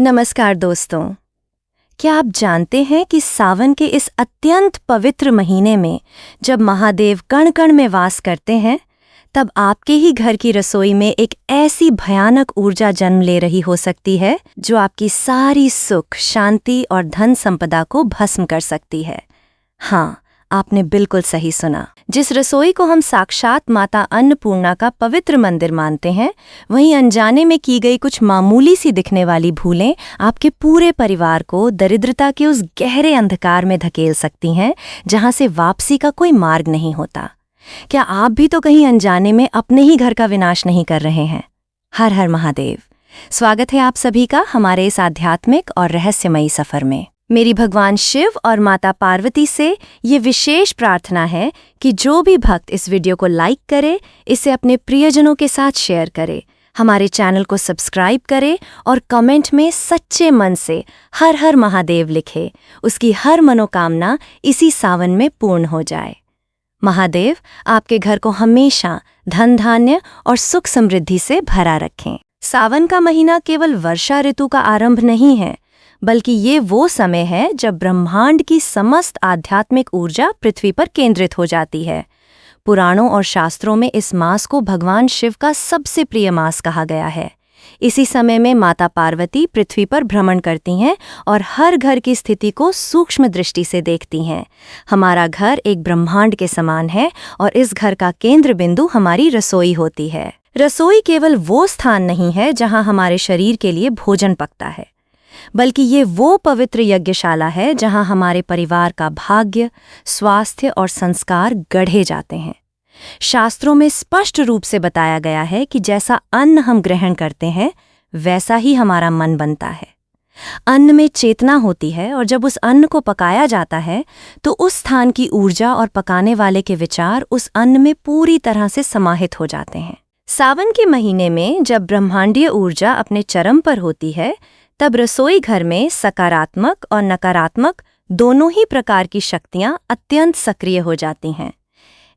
नमस्कार दोस्तों। क्या आप जानते हैं कि सावन के इस अत्यंत पवित्र महीने में जब महादेव कण कण में वास करते हैं, तब आपके ही घर की रसोई में एक ऐसी भयानक ऊर्जा जन्म ले रही हो सकती है जो आपकी सारी सुख, शांति और धन संपदा को भस्म कर सकती है। हाँ, आपने बिल्कुल सही सुना। जिस रसोई को हम साक्षात माता अन्नपूर्णा का पवित्र मंदिर मानते हैं, वहीं अनजाने में की गई कुछ मामूली सी दिखने वाली भूलें आपके पूरे परिवार को दरिद्रता के उस गहरे अंधकार में धकेल सकती हैं जहां से वापसी का कोई मार्ग नहीं होता। क्या आप भी तो कहीं अनजाने में अपने ही घर का विनाश नहीं कर रहे हैं? हर हर महादेव। स्वागत है आप सभी का हमारे इस आध्यात्मिक और रहस्यमयी सफर में। मेरी भगवान शिव और माता पार्वती से ये विशेष प्रार्थना है कि जो भी भक्त इस वीडियो को लाइक करे, इसे अपने प्रियजनों के साथ शेयर करे, हमारे चैनल को सब्सक्राइब करे और कमेंट में सच्चे मन से हर हर महादेव लिखे। उसकी हर मनोकामना इसी सावन में पूर्ण हो जाए। महादेव आपके घर को हमेशा धन धान्य और सुख समृद्धि से भरा रखें। सावन का महीना केवल वर्षा ऋतु का आरंभ नहीं है, बल्कि ये वो समय है जब ब्रह्मांड की समस्त आध्यात्मिक ऊर्जा पृथ्वी पर केंद्रित हो जाती है। पुराणों और शास्त्रों में इस मास को भगवान शिव का सबसे प्रिय मास कहा गया है। इसी समय में माता पार्वती पृथ्वी पर भ्रमण करती हैं और हर घर की स्थिति को सूक्ष्म दृष्टि से देखती हैं। हमारा घर एक ब्रह्मांड के समान है और इस घर का केंद्र बिंदु हमारी रसोई होती है। रसोई केवल वो स्थान नहीं है जहां हमारे शरीर के लिए भोजन पकता है, बल्कि ये वो पवित्र यज्ञशाला है जहां हमारे परिवार का भाग्य, स्वास्थ्य और संस्कार गढ़े जाते हैं। शास्त्रों में स्पष्ट रूप से बताया गया है कि जैसा अन्न हम ग्रहण करते हैं, वैसा ही हमारा मन बनता है। अन्न में चेतना होती है और जब उस अन्न को पकाया जाता है तो उस स्थान की ऊर्जा और पकाने वाले के विचार उस अन्न में पूरी तरह से समाहित हो जाते हैं। सावन के महीने में जब ब्रह्मांडीय ऊर्जा अपने चरम पर होती है, तब रसोई घर में सकारात्मक और नकारात्मक दोनों ही प्रकार की शक्तियां अत्यंत सक्रिय हो जाती हैं।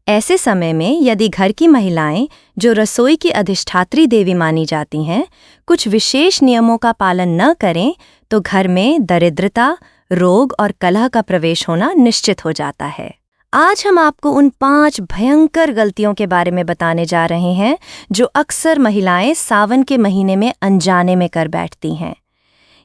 ऐसे समय में यदि घर की महिलाएं, जो रसोई की अधिष्ठात्री देवी मानी जाती हैं, कुछ विशेष नियमों का पालन न करें तो घर में दरिद्रता, रोग और कलह का प्रवेश होना निश्चित हो जाता है। आज हम आपको उन 5 भयंकर गलतियों के बारे में बताने जा रहे हैं जो अक्सर महिलाएं सावन के महीने में अनजाने में कर बैठती हैं।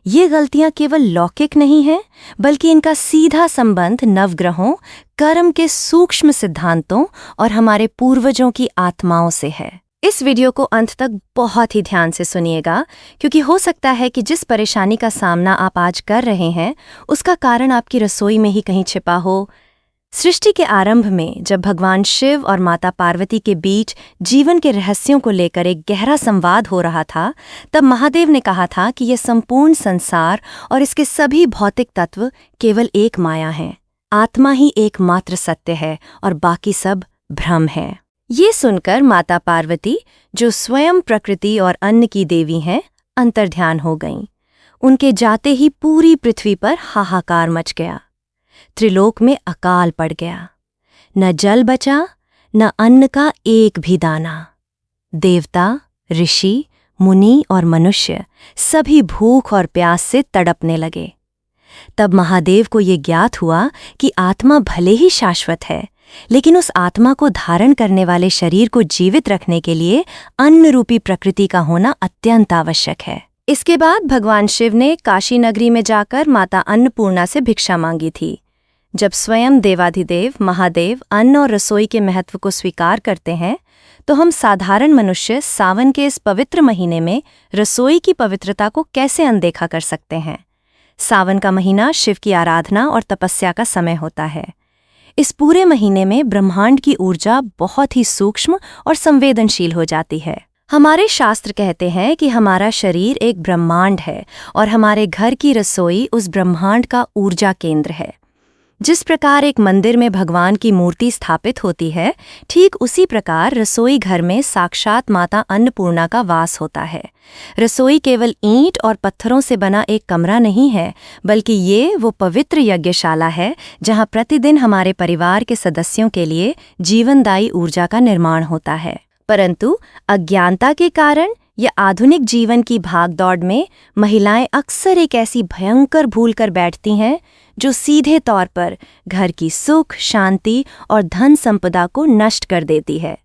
ये गलतियां केवल लौकिक नहीं हैं, बल्कि इनका सीधा संबंध नवग्रहों, कर्म के सूक्ष्म सिद्धांतों और हमारे पूर्वजों की आत्माओं से है। इस वीडियो को अंत तक बहुत ही ध्यान से सुनिएगा, क्योंकि हो सकता है कि जिस परेशानी का सामना आप आज कर रहे हैं, उसका कारण आपकी रसोई में ही कहीं छिपा हो। सृष्टि के आरंभ में जब भगवान शिव और माता पार्वती के बीच जीवन के रहस्यों को लेकर एक गहरा संवाद हो रहा था, तब महादेव ने कहा था कि यह संपूर्ण संसार और इसके सभी भौतिक तत्व केवल एक माया हैं। आत्मा ही एकमात्र सत्य है और बाकी सब भ्रम है। ये सुनकर माता पार्वती, जो स्वयं प्रकृति और अन्न की देवी हैं, अंतर्ध्यान हो गईं। उनके जाते ही पूरी पृथ्वी पर हाहाकार मच गया। त्रिलोक में अकाल पड़ गया। न जल बचा, न अन्न का एक भी दाना। देवता, ऋषि, मुनि और मनुष्य सभी भूख और प्यास से तड़पने लगे। तब महादेव को ये ज्ञात हुआ कि आत्मा भले ही शाश्वत है, लेकिन उस आत्मा को धारण करने वाले शरीर को जीवित रखने के लिए अन्न रूपी प्रकृति का होना अत्यंत आवश्यक है। इसके बाद भगवान शिव ने काशी नगरी में जाकर माता अन्नपूर्णा से भिक्षा मांगी थी। जब स्वयं देवाधिदेव महादेव अन्न और रसोई के महत्व को स्वीकार करते हैं, तो हम साधारण मनुष्य सावन के इस पवित्र महीने में रसोई की पवित्रता को कैसे अनदेखा कर सकते हैं? सावन का महीना शिव की आराधना और तपस्या का समय होता है। इस पूरे महीने में ब्रह्मांड की ऊर्जा बहुत ही सूक्ष्म और संवेदनशील हो जाती है। हमारे शास्त्र कहते हैं कि हमारा शरीर एक ब्रह्मांड है और हमारे घर की रसोई उस ब्रह्मांड का ऊर्जा केंद्र है। जिस प्रकार एक मंदिर में भगवान की मूर्ति स्थापित होती है, ठीक उसी प्रकार रसोई घर में साक्षात माता अन्नपूर्णा का वास होता है। रसोई केवल ईंट और पत्थरों से बना एक कमरा नहीं है, बल्कि ये वो पवित्र यज्ञशाला है जहां प्रतिदिन हमारे परिवार के सदस्यों के लिए जीवनदायी ऊर्जा का निर्माण होता है। परंतु अज्ञानता के कारण ये आधुनिक जीवन की भागदौड़ में महिलाएं अक्सर एक ऐसी भयंकर भूल कर बैठती हैं जो सीधे तौर पर घर की सुख, शांति और धन संपदा को नष्ट कर देती है।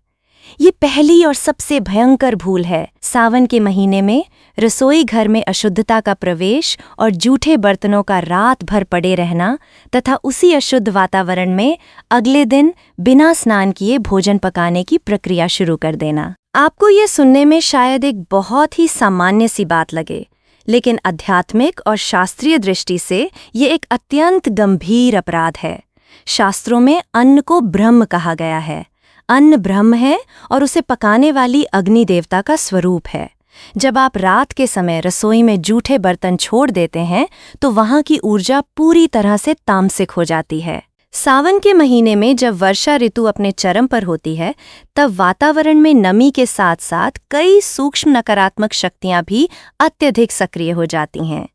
ये पहली और सबसे भयंकर भूल है सावन के महीने में रसोई घर में अशुद्धता का प्रवेश और जूठे बर्तनों का रात भर पड़े रहना तथा उसी अशुद्ध वातावरण में अगले दिन बिना स्नान किए भोजन पकाने की प्रक्रिया शुरू कर देना। आपको ये सुनने में शायद एक बहुत ही सामान्य सी बात लगे, लेकिन आध्यात्मिक और शास्त्रीय दृष्टि से ये एक अत्यंत गंभीर अपराध है। शास्त्रों में अन्न को ब्रह्म कहा गया है। अन्न ब्रह्म है और उसे पकाने वाली अग्नि देवता का स्वरूप है। जब आप रात के समय रसोई में जूठे बर्तन छोड़ देते हैं तो वहां की ऊर्जा पूरी तरह से तामसिक हो जाती है। सावन के महीने में जब वर्षा ऋतु अपने चरम पर होती है तब वातावरण में नमी के साथ साथ कई सूक्ष्म नकारात्मक शक्तियां भी अत्यधिक सक्रिय हो जाती हैं।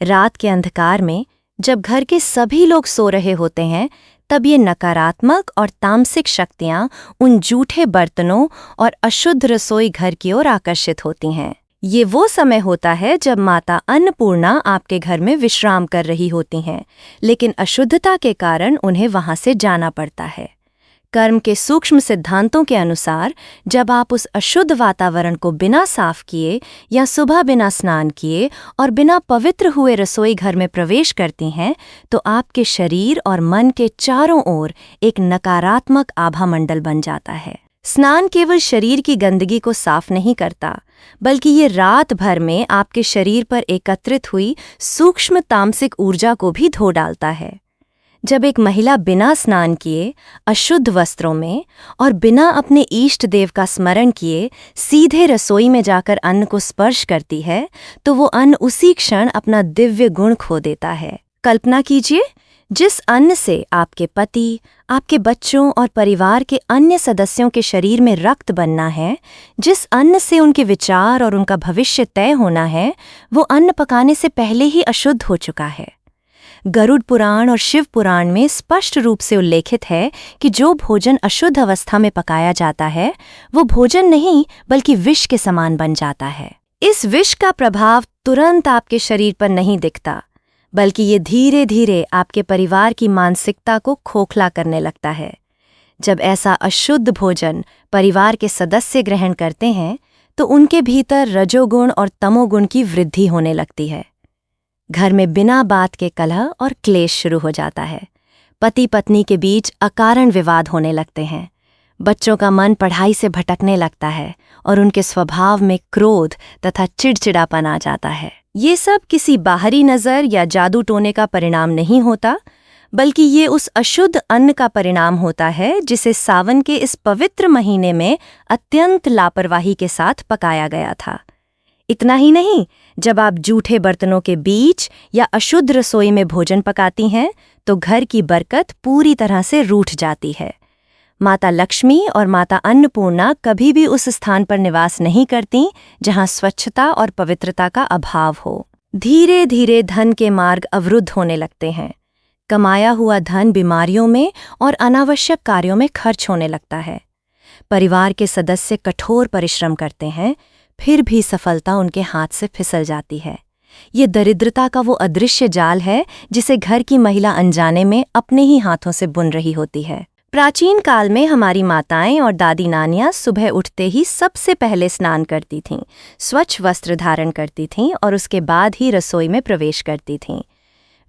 रात के अंधकार में जब घर के सभी लोग सो रहे होते हैं तब ये नकारात्मक और तामसिक शक्तियां उन जूठे बर्तनों और अशुद्ध रसोई घर की ओर आकर्षित होती हैं। ये वो समय होता है जब माता अन्नपूर्णा आपके घर में विश्राम कर रही होती हैं, लेकिन अशुद्धता के कारण उन्हें वहां से जाना पड़ता है। कर्म के सूक्ष्म सिद्धांतों के अनुसार जब आप उस अशुद्ध वातावरण को बिना साफ किए या सुबह बिना स्नान किए और बिना पवित्र हुए रसोई घर में प्रवेश करती हैं तो आपके शरीर और मन के चारों ओर एक नकारात्मक आभामंडल बन जाता है। स्नान केवल शरीर की गंदगी को साफ नहीं करता, बल्कि ये रात भर में आपके शरीर पर एकत्रित हुई सूक्ष्म तामसिक ऊर्जा को भी धो डालता है। जब एक महिला बिना स्नान किए, अशुद्ध वस्त्रों में और बिना अपने इष्ट देव का स्मरण किए सीधे रसोई में जाकर अन्न को स्पर्श करती है तो वो अन्न उसी क्षण अपना दिव्य गुण खो देता है। कल्पना कीजिए, जिस अन्न से आपके पति, आपके बच्चों और परिवार के अन्य सदस्यों के शरीर में रक्त बनना है, जिस अन्न से उनके विचार और उनका भविष्य तय होना है, वो अन्न पकाने से पहले ही अशुद्ध हो चुका है। गरुड़ पुराण और शिव पुराण में स्पष्ट रूप से उल्लेखित है कि जो भोजन अशुद्ध अवस्था में पकाया जाता है वो भोजन नहीं बल्कि विष के समान बन जाता है। इस विष का प्रभाव तुरंत आपके शरीर पर नहीं दिखता, बल्कि ये धीरे धीरे आपके परिवार की मानसिकता को खोखला करने लगता है। जब ऐसा अशुद्ध भोजन परिवार के सदस्य ग्रहण करते हैं तो उनके भीतर रजोगुण और तमोगुण की वृद्धि होने लगती है। घर में बिना बात के कलह और क्लेश शुरू हो जाता है। पति पत्नी के बीच अकारण विवाद होने लगते हैं। बच्चों का मन पढ़ाई से भटकने लगता है और उनके स्वभाव में क्रोध तथा चिड़चिड़ापन आ जाता है। ये सब किसी बाहरी नज़र या जादू टोने का परिणाम नहीं होता, बल्कि ये उस अशुद्ध अन्न का परिणाम होता है जिसे सावन के इस पवित्र महीने में अत्यंत लापरवाही के साथ पकाया गया था। इतना ही नहीं, जब आप जूठे बर्तनों के बीच या अशुद्ध रसोई में भोजन पकाती हैं तो घर की बरकत पूरी तरह से रूठ जाती है। माता लक्ष्मी और माता अन्नपूर्णा कभी भी उस स्थान पर निवास नहीं करती जहां स्वच्छता और पवित्रता का अभाव हो। धीरे धीरे धन के मार्ग अवरुद्ध होने लगते हैं। कमाया हुआ धन बीमारियों में और अनावश्यक कार्यों में खर्च होने लगता है। परिवार के सदस्य कठोर परिश्रम करते हैं, फिर भी सफलता उनके हाथ से फिसल जाती है। ये दरिद्रता का वो अदृश्य जाल है जिसे घर की महिला अनजाने में अपने ही हाथों से बुन रही होती है। प्राचीन काल में हमारी माताएं और दादी नानियां सुबह उठते ही सबसे पहले स्नान करती थीं, स्वच्छ वस्त्र धारण करती थीं और उसके बाद ही रसोई में प्रवेश करती थीं।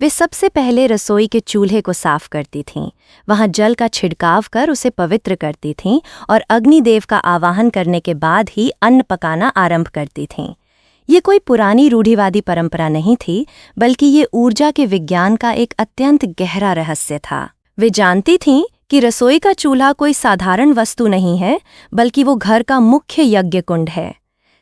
वे सबसे पहले रसोई के चूल्हे को साफ करती थीं, वहां जल का छिड़काव कर उसे पवित्र करती थीं और अग्निदेव का आवाहन करने के बाद ही अन्न पकाना आरंभ करती थीं। ये कोई पुरानी रूढ़िवादी परंपरा नहीं थी, बल्कि ये ऊर्जा के विज्ञान का एक अत्यंत गहरा रहस्य था। वे जानती थीं कि रसोई का चूल्हा कोई साधारण वस्तु नहीं है, बल्कि वो घर का मुख्य यज्ञ कुंड है।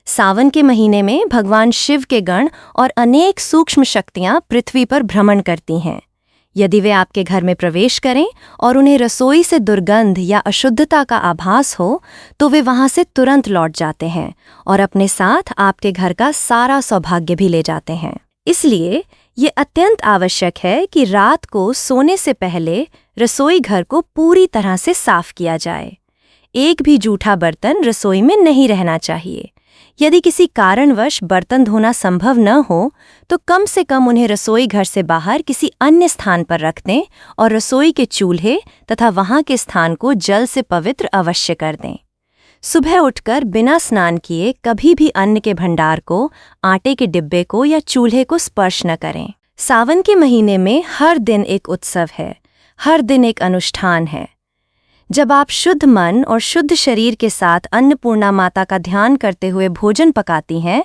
सावन के महीने में भगवान शिव के गण और अनेक सूक्ष्म शक्तियां पृथ्वी पर भ्रमण करती हैं। यदि वे आपके घर में प्रवेश करें और उन्हें रसोई से दुर्गंध या अशुद्धता का आभास हो तो वे वहां से तुरंत लौट जाते हैं और अपने साथ आपके घर का सारा सौभाग्य भी ले जाते हैं। इसलिए ये अत्यंत आवश्यक है कि रात को सोने से पहले रसोई घर को पूरी तरह से साफ किया जाए। एक भी जूठा बर्तन रसोई में नहीं रहना चाहिए। यदि किसी कारणवश बर्तन धोना संभव न हो तो कम से कम उन्हें रसोई घर से बाहर किसी अन्य स्थान पर रख दें और रसोई के चूल्हे तथा वहां के स्थान को जल से पवित्र अवश्य कर दें। सुबह उठकर बिना स्नान किए कभी भी अन्न के भंडार को, आटे के डिब्बे को या चूल्हे को स्पर्श न करें। सावन के महीने में हर दिन एक उत्सव है, हर दिन एक अनुष्ठान है। जब आप शुद्ध मन और शुद्ध शरीर के साथ अन्नपूर्णा माता का ध्यान करते हुए भोजन पकाती हैं,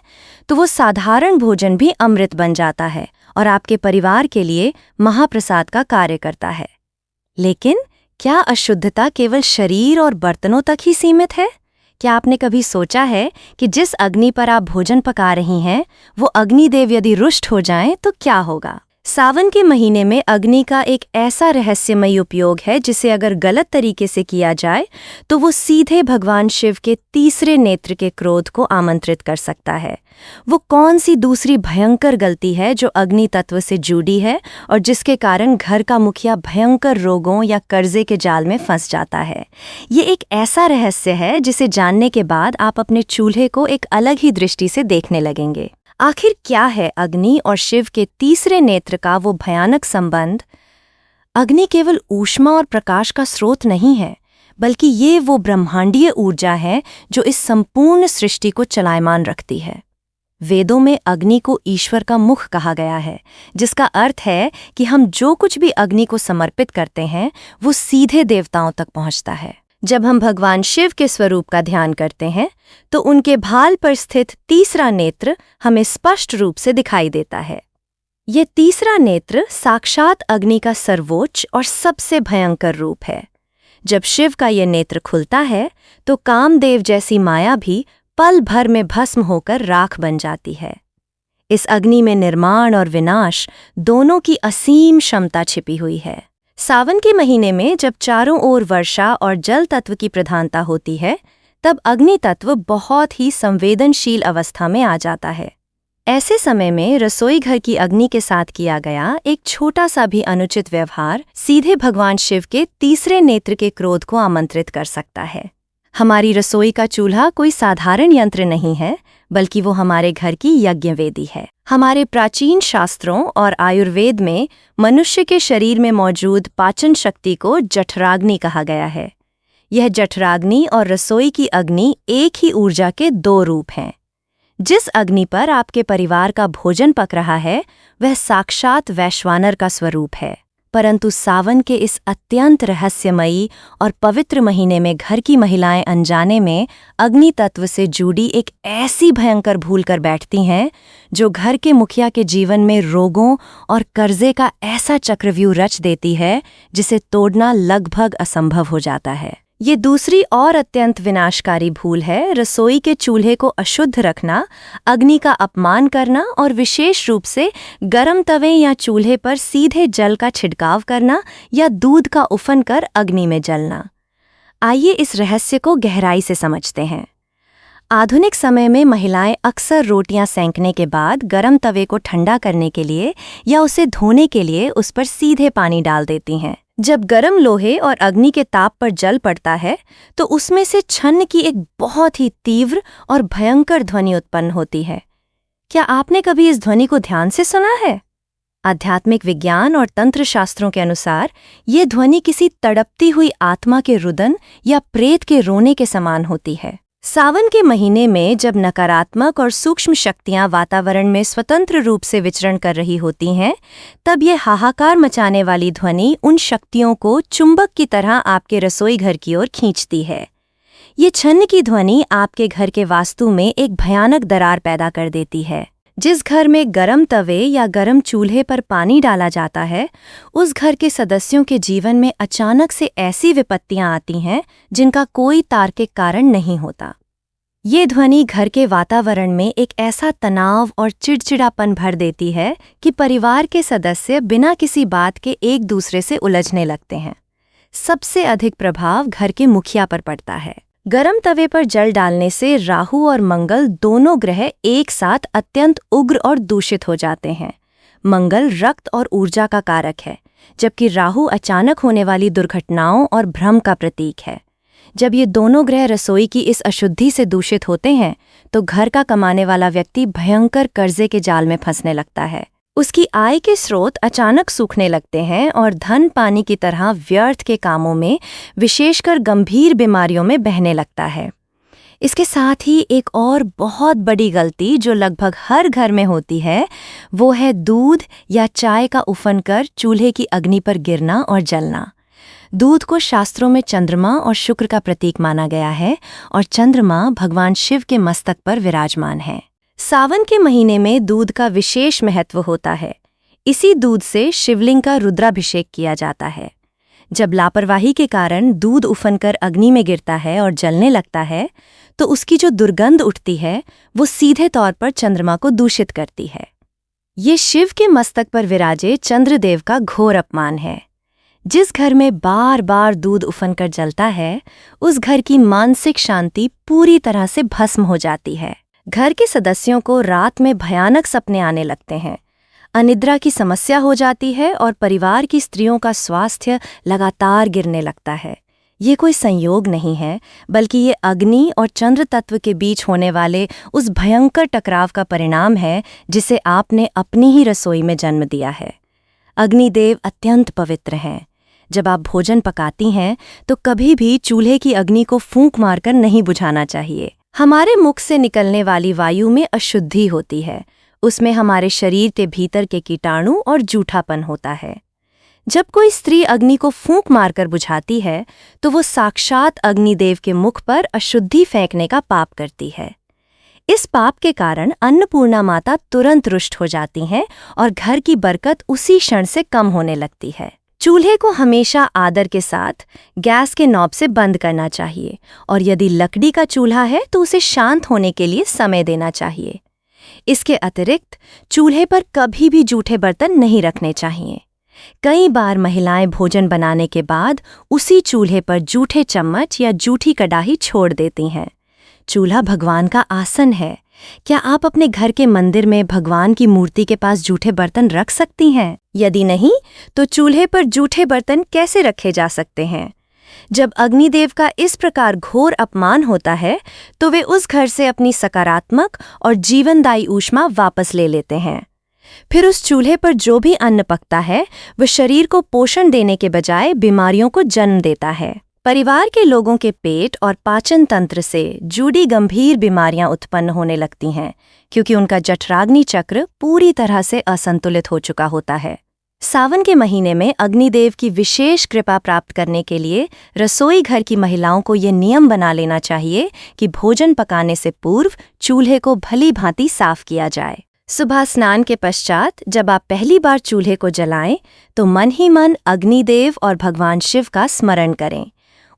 तो वो साधारण भोजन भी अमृत बन जाता है और आपके परिवार के लिए महाप्रसाद का कार्य करता है। लेकिन क्या अशुद्धता केवल शरीर और बर्तनों तक ही सीमित है? क्या आपने कभी सोचा है कि जिस अग्नि पर आप भोजन पका रही हैं, वो अग्निदेव यदि रुष्ट हो जाएं तो क्या होगा? सावन के महीने में अग्नि का एक ऐसा रहस्यमयी उपयोग है जिसे अगर गलत तरीके से किया जाए तो वो सीधे भगवान शिव के तीसरे नेत्र के क्रोध को आमंत्रित कर सकता है। वो कौन सी दूसरी भयंकर गलती है जो अग्नि तत्व से जुड़ी है और जिसके कारण घर का मुखिया भयंकर रोगों या कर्जे के जाल में फंस जाता है? ये एक ऐसा रहस्य है जिसे जानने के बाद आप अपने चूल्हे को एक अलग ही दृष्टि से देखने लगेंगे। आखिर क्या है अग्नि और शिव के तीसरे नेत्र का वो भयानक संबंध? अग्नि केवल ऊष्मा और प्रकाश का स्रोत नहीं है, बल्कि ये वो ब्रह्मांडीय ऊर्जा है जो इस संपूर्ण सृष्टि को चलायमान रखती है। वेदों में अग्नि को ईश्वर का मुख कहा गया है, जिसका अर्थ है कि हम जो कुछ भी अग्नि को समर्पित करते हैं वो सीधे देवताओं तक पहुंचता है। जब हम भगवान शिव के स्वरूप का ध्यान करते हैं तो उनके भाल पर स्थित तीसरा नेत्र हमें स्पष्ट रूप से दिखाई देता है। ये तीसरा नेत्र साक्षात अग्नि का सर्वोच्च और सबसे भयंकर रूप है। जब शिव का ये नेत्र खुलता है तो कामदेव जैसी माया भी पल भर में भस्म होकर राख बन जाती है। इस अग्नि में निर्माण और विनाश दोनों की असीम क्षमता छिपी हुई है। सावन के महीने में जब चारों ओर वर्षा और जल तत्व की प्रधानता होती है, तब अग्नि तत्व बहुत ही संवेदनशील अवस्था में आ जाता है। ऐसे समय में रसोई घर की अग्नि के साथ किया गया एक छोटा सा भी अनुचित व्यवहार सीधे भगवान शिव के तीसरे नेत्र के क्रोध को आमंत्रित कर सकता है। हमारी रसोई का चूल्हा कोई साधारण यंत्र नहीं है, बल्कि वो हमारे घर की यज्ञ वेदी है। हमारे प्राचीन शास्त्रों और आयुर्वेद में मनुष्य के शरीर में मौजूद पाचन शक्ति को जठराग्नि कहा गया है। यह जठराग्नि और रसोई की अग्नि एक ही ऊर्जा के दो रूप हैं। जिस अग्नि पर आपके परिवार का भोजन पक रहा है वह साक्षात वैश्वानर का स्वरूप है। परंतु सावन के इस अत्यंत रहस्यमयी और पवित्र महीने में घर की महिलाएं अनजाने में अग्नि तत्व से जुड़ी एक ऐसी भयंकर भूल कर बैठती हैं जो घर के मुखिया के जीवन में रोगों और कर्जे का ऐसा चक्रव्यूह रच देती है जिसे तोड़ना लगभग असंभव हो जाता है। ये दूसरी और अत्यंत विनाशकारी भूल है रसोई के चूल्हे को अशुद्ध रखना, अग्नि का अपमान करना और विशेष रूप से गर्म तवे या चूल्हे पर सीधे जल का छिड़काव करना या दूध का उफन कर अग्नि में जलना। आइए इस रहस्य को गहराई से समझते हैं। आधुनिक समय में महिलाएं अक्सर रोटियां सेंकने के बाद गर्म तवे को ठंडा करने के लिए या उसे धोने के लिए उस पर सीधे पानी डाल देती हैं। जब गर्म लोहे और अग्नि के ताप पर जल पड़ता है तो उसमें से छन्न की एक बहुत ही तीव्र और भयंकर ध्वनि उत्पन्न होती है। क्या आपने कभी इस ध्वनि को ध्यान से सुना है? आध्यात्मिक विज्ञान और तंत्र शास्त्रों के अनुसार ये ध्वनि किसी तड़पती हुई आत्मा के रुदन या प्रेत के रोने के समान होती है। सावन के महीने में जब नकारात्मक और सूक्ष्म शक्तियां वातावरण में स्वतंत्र रूप से विचरण कर रही होती हैं, तब ये हाहाकार मचाने वाली ध्वनि उन शक्तियों को चुंबक की तरह आपके रसोई घर की ओर खींचती है। ये छन्न की ध्वनि आपके घर के वास्तु में एक भयानक दरार पैदा कर देती है। जिस घर में गर्म तवे या गर्म चूल्हे पर पानी डाला जाता है, उस घर के सदस्यों के जीवन में अचानक से ऐसी विपत्तियां आती हैं जिनका कोई तार्किक कारण नहीं होता। ये ध्वनि घर के वातावरण में एक ऐसा तनाव और चिड़चिड़ापन भर देती है कि परिवार के सदस्य बिना किसी बात के एक दूसरे से उलझने लगते हैं। सबसे अधिक प्रभाव घर के मुखिया पर पड़ता है। गर्म तवे पर जल डालने से राहु और मंगल दोनों ग्रह एक साथ अत्यंत उग्र और दूषित हो जाते हैं। मंगल रक्त और ऊर्जा का कारक है, जबकि राहु अचानक होने वाली दुर्घटनाओं और भ्रम का प्रतीक है। जब ये दोनों ग्रह रसोई की इस अशुद्धि से दूषित होते हैं तो घर का कमाने वाला व्यक्ति भयंकर कर्जे के जाल में फंसने लगता है। उसकी आय के स्रोत अचानक सूखने लगते हैं और धन पानी की तरह व्यर्थ के कामों में, विशेषकर गंभीर बीमारियों में बहने लगता है। इसके साथ ही एक और बहुत बड़ी गलती जो लगभग हर घर में होती है, वो है दूध या चाय का उफन कर चूल्हे की अग्नि पर गिरना और जलना। दूध को शास्त्रों में चंद्रमा और शुक्र का प्रतीक माना गया है और चंद्रमा भगवान शिव के मस्तक पर विराजमान है। सावन के महीने में दूध का विशेष महत्व होता है। इसी दूध से शिवलिंग का रुद्राभिषेक किया जाता है। जब लापरवाही के कारण दूध उफनकर अग्नि में गिरता है और जलने लगता है, तो उसकी जो दुर्गंध उठती है वो सीधे तौर पर चंद्रमा को दूषित करती है। ये शिव के मस्तक पर विराजे चंद्रदेव का घोर अपमान है। जिस घर में बार बार दूध उफनकर जलता है, उस घर की मानसिक शांति पूरी तरह से भस्म हो जाती है। घर के सदस्यों को रात में भयानक सपने आने लगते हैं, अनिद्रा की समस्या हो जाती है और परिवार की स्त्रियों का स्वास्थ्य लगातार गिरने लगता है। ये कोई संयोग नहीं है, बल्कि ये अग्नि और चंद्र तत्व के बीच होने वाले उस भयंकर टकराव का परिणाम है जिसे आपने अपनी ही रसोई में जन्म दिया है। अग्निदेव अत्यंत पवित्र हैं। जब आप भोजन पकाती हैं तो कभी भी चूल्हे की अग्नि को फूंक मारकर नहीं बुझाना चाहिए। हमारे मुख से निकलने वाली वायु में अशुद्धि होती है। उसमें हमारे शरीर के भीतर के कीटाणु और जूठापन होता है। जब कोई स्त्री अग्नि को फूंक मारकर बुझाती है तो वो साक्षात अग्निदेव के मुख पर अशुद्धि फेंकने का पाप करती है। इस पाप के कारण अन्नपूर्णा माता तुरंत रुष्ट हो जाती हैं और घर की बरकत उसी क्षण से कम होने लगती है। चूल्हे को हमेशा आदर के साथ गैस के नॉब से बंद करना चाहिए और यदि लकड़ी का चूल्हा है तो उसे शांत होने के लिए समय देना चाहिए। इसके अतिरिक्त चूल्हे पर कभी भी जूठे बर्तन नहीं रखने चाहिए। कई बार महिलाएं भोजन बनाने के बाद उसी चूल्हे पर जूठे चम्मच या जूठी कड़ाही छोड़ देती हैं। चूल्हा भगवान का आसन है। क्या आप अपने घर के मंदिर में भगवान की मूर्ति के पास जूठे बर्तन रख सकती हैं? यदि नहीं, तो चूल्हे पर जूठे बर्तन कैसे रखे जा सकते हैं? जब अग्निदेव का इस प्रकार घोर अपमान होता है, तो वे उस घर से अपनी सकारात्मक और जीवनदायी ऊष्मा वापस ले लेते हैं। फिर उस चूल्हे पर जो भी अन्न पकता है, वह शरीर को पोषण देने के बजाय बीमारियों को जन्म देता है। परिवार के लोगों के पेट और पाचन तंत्र से जुड़ी गंभीर बीमारियां उत्पन्न होने लगती हैं, क्योंकि उनका जठराग्नि चक्र पूरी तरह से असंतुलित हो चुका होता है। सावन के महीने में अग्निदेव की विशेष कृपा प्राप्त करने के लिए रसोई घर की महिलाओं को ये नियम बना लेना चाहिए कि भोजन पकाने से पूर्व चूल्हे को भली भांति साफ किया जाए। सुबह स्नान के पश्चात जब आप पहली बार चूल्हे को जलाएं, तो मन ही मन अग्निदेव और भगवान शिव का स्मरण करें।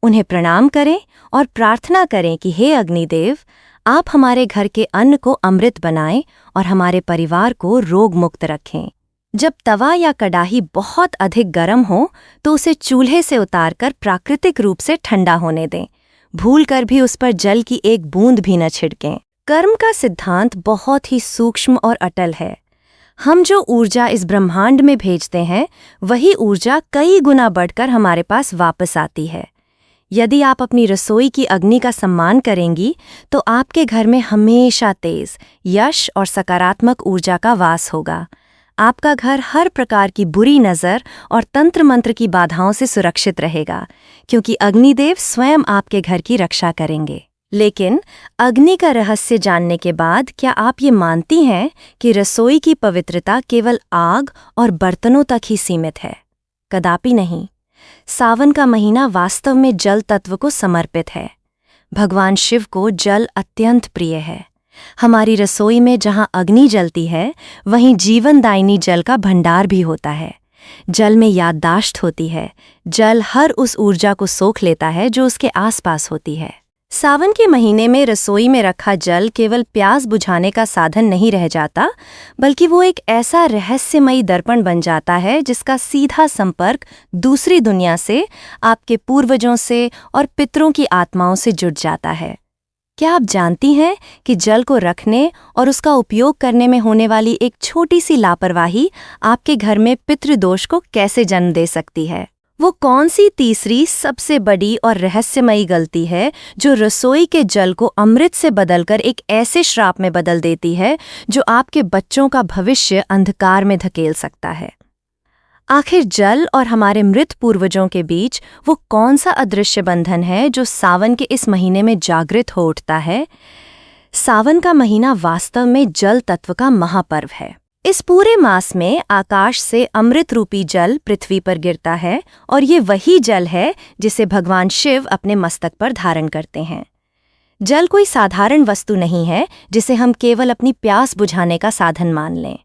उन्हें प्रणाम करें और प्रार्थना करें कि हे अग्निदेव, आप हमारे घर के अन्न को अमृत बनाएं और हमारे परिवार को रोग मुक्त रखें। जब तवा या कड़ाही बहुत अधिक गर्म हो तो उसे चूल्हे से उतारकर प्राकृतिक रूप से ठंडा होने दें। भूलकर भी उस पर जल की एक बूंद भी न छिड़कें। कर्म का सिद्धांत बहुत ही सूक्ष्म और अटल है। हम जो ऊर्जा इस ब्रह्मांड में भेजते हैं, वही ऊर्जा कई गुना बढ़कर हमारे पास वापस आती है। यदि आप अपनी रसोई की अग्नि का सम्मान करेंगी, तो आपके घर में हमेशा तेज, यश और सकारात्मक ऊर्जा का वास होगा। आपका घर हर प्रकार की बुरी नज़र और तंत्र मंत्र की बाधाओं से सुरक्षित रहेगा, क्योंकि अग्निदेव स्वयं आपके घर की रक्षा करेंगे। लेकिन अग्नि का रहस्य जानने के बाद क्या आप ये मानती हैं कि रसोई की पवित्रता केवल आग और बर्तनों तक ही सीमित है? कदापि नहीं। सावन का महीना वास्तव में जल तत्व को समर्पित है। भगवान शिव को जल अत्यंत प्रिय है। हमारी रसोई में जहाँ अग्नि जलती है, वहीं जीवनदायिनी जल का भंडार भी होता है। जल में याददाश्त होती है। जल हर उस ऊर्जा को सोख लेता है जो उसके आसपास होती है। सावन के महीने में रसोई में रखा जल केवल प्यास बुझाने का साधन नहीं रह जाता, बल्कि वो एक ऐसा रहस्यमयी दर्पण बन जाता है जिसका सीधा संपर्क दूसरी दुनिया से, आपके पूर्वजों से और पितरों की आत्माओं से जुड़ जाता है। क्या आप जानती हैं कि जल को रखने और उसका उपयोग करने में होने वाली एक छोटी सी लापरवाही आपके घर में पितृदोष को कैसे जन्म दे सकती है? वो कौन सी तीसरी सबसे बड़ी और रहस्यमयी गलती है जो रसोई के जल को अमृत से बदलकर एक ऐसे श्राप में बदल देती है जो आपके बच्चों का भविष्य अंधकार में धकेल सकता है? आखिर जल और हमारे मृत पूर्वजों के बीच वो कौन सा अदृश्य बंधन है जो सावन के इस महीने में जागृत हो उठता है? सावन का महीना वास्तव में जल तत्व का महापर्व है। इस पूरे मास में आकाश से अमृत रूपी जल पृथ्वी पर गिरता है और ये वही जल है जिसे भगवान शिव अपने मस्तक पर धारण करते हैं। जल कोई साधारण वस्तु नहीं है जिसे हम केवल अपनी प्यास बुझाने का साधन मान लें।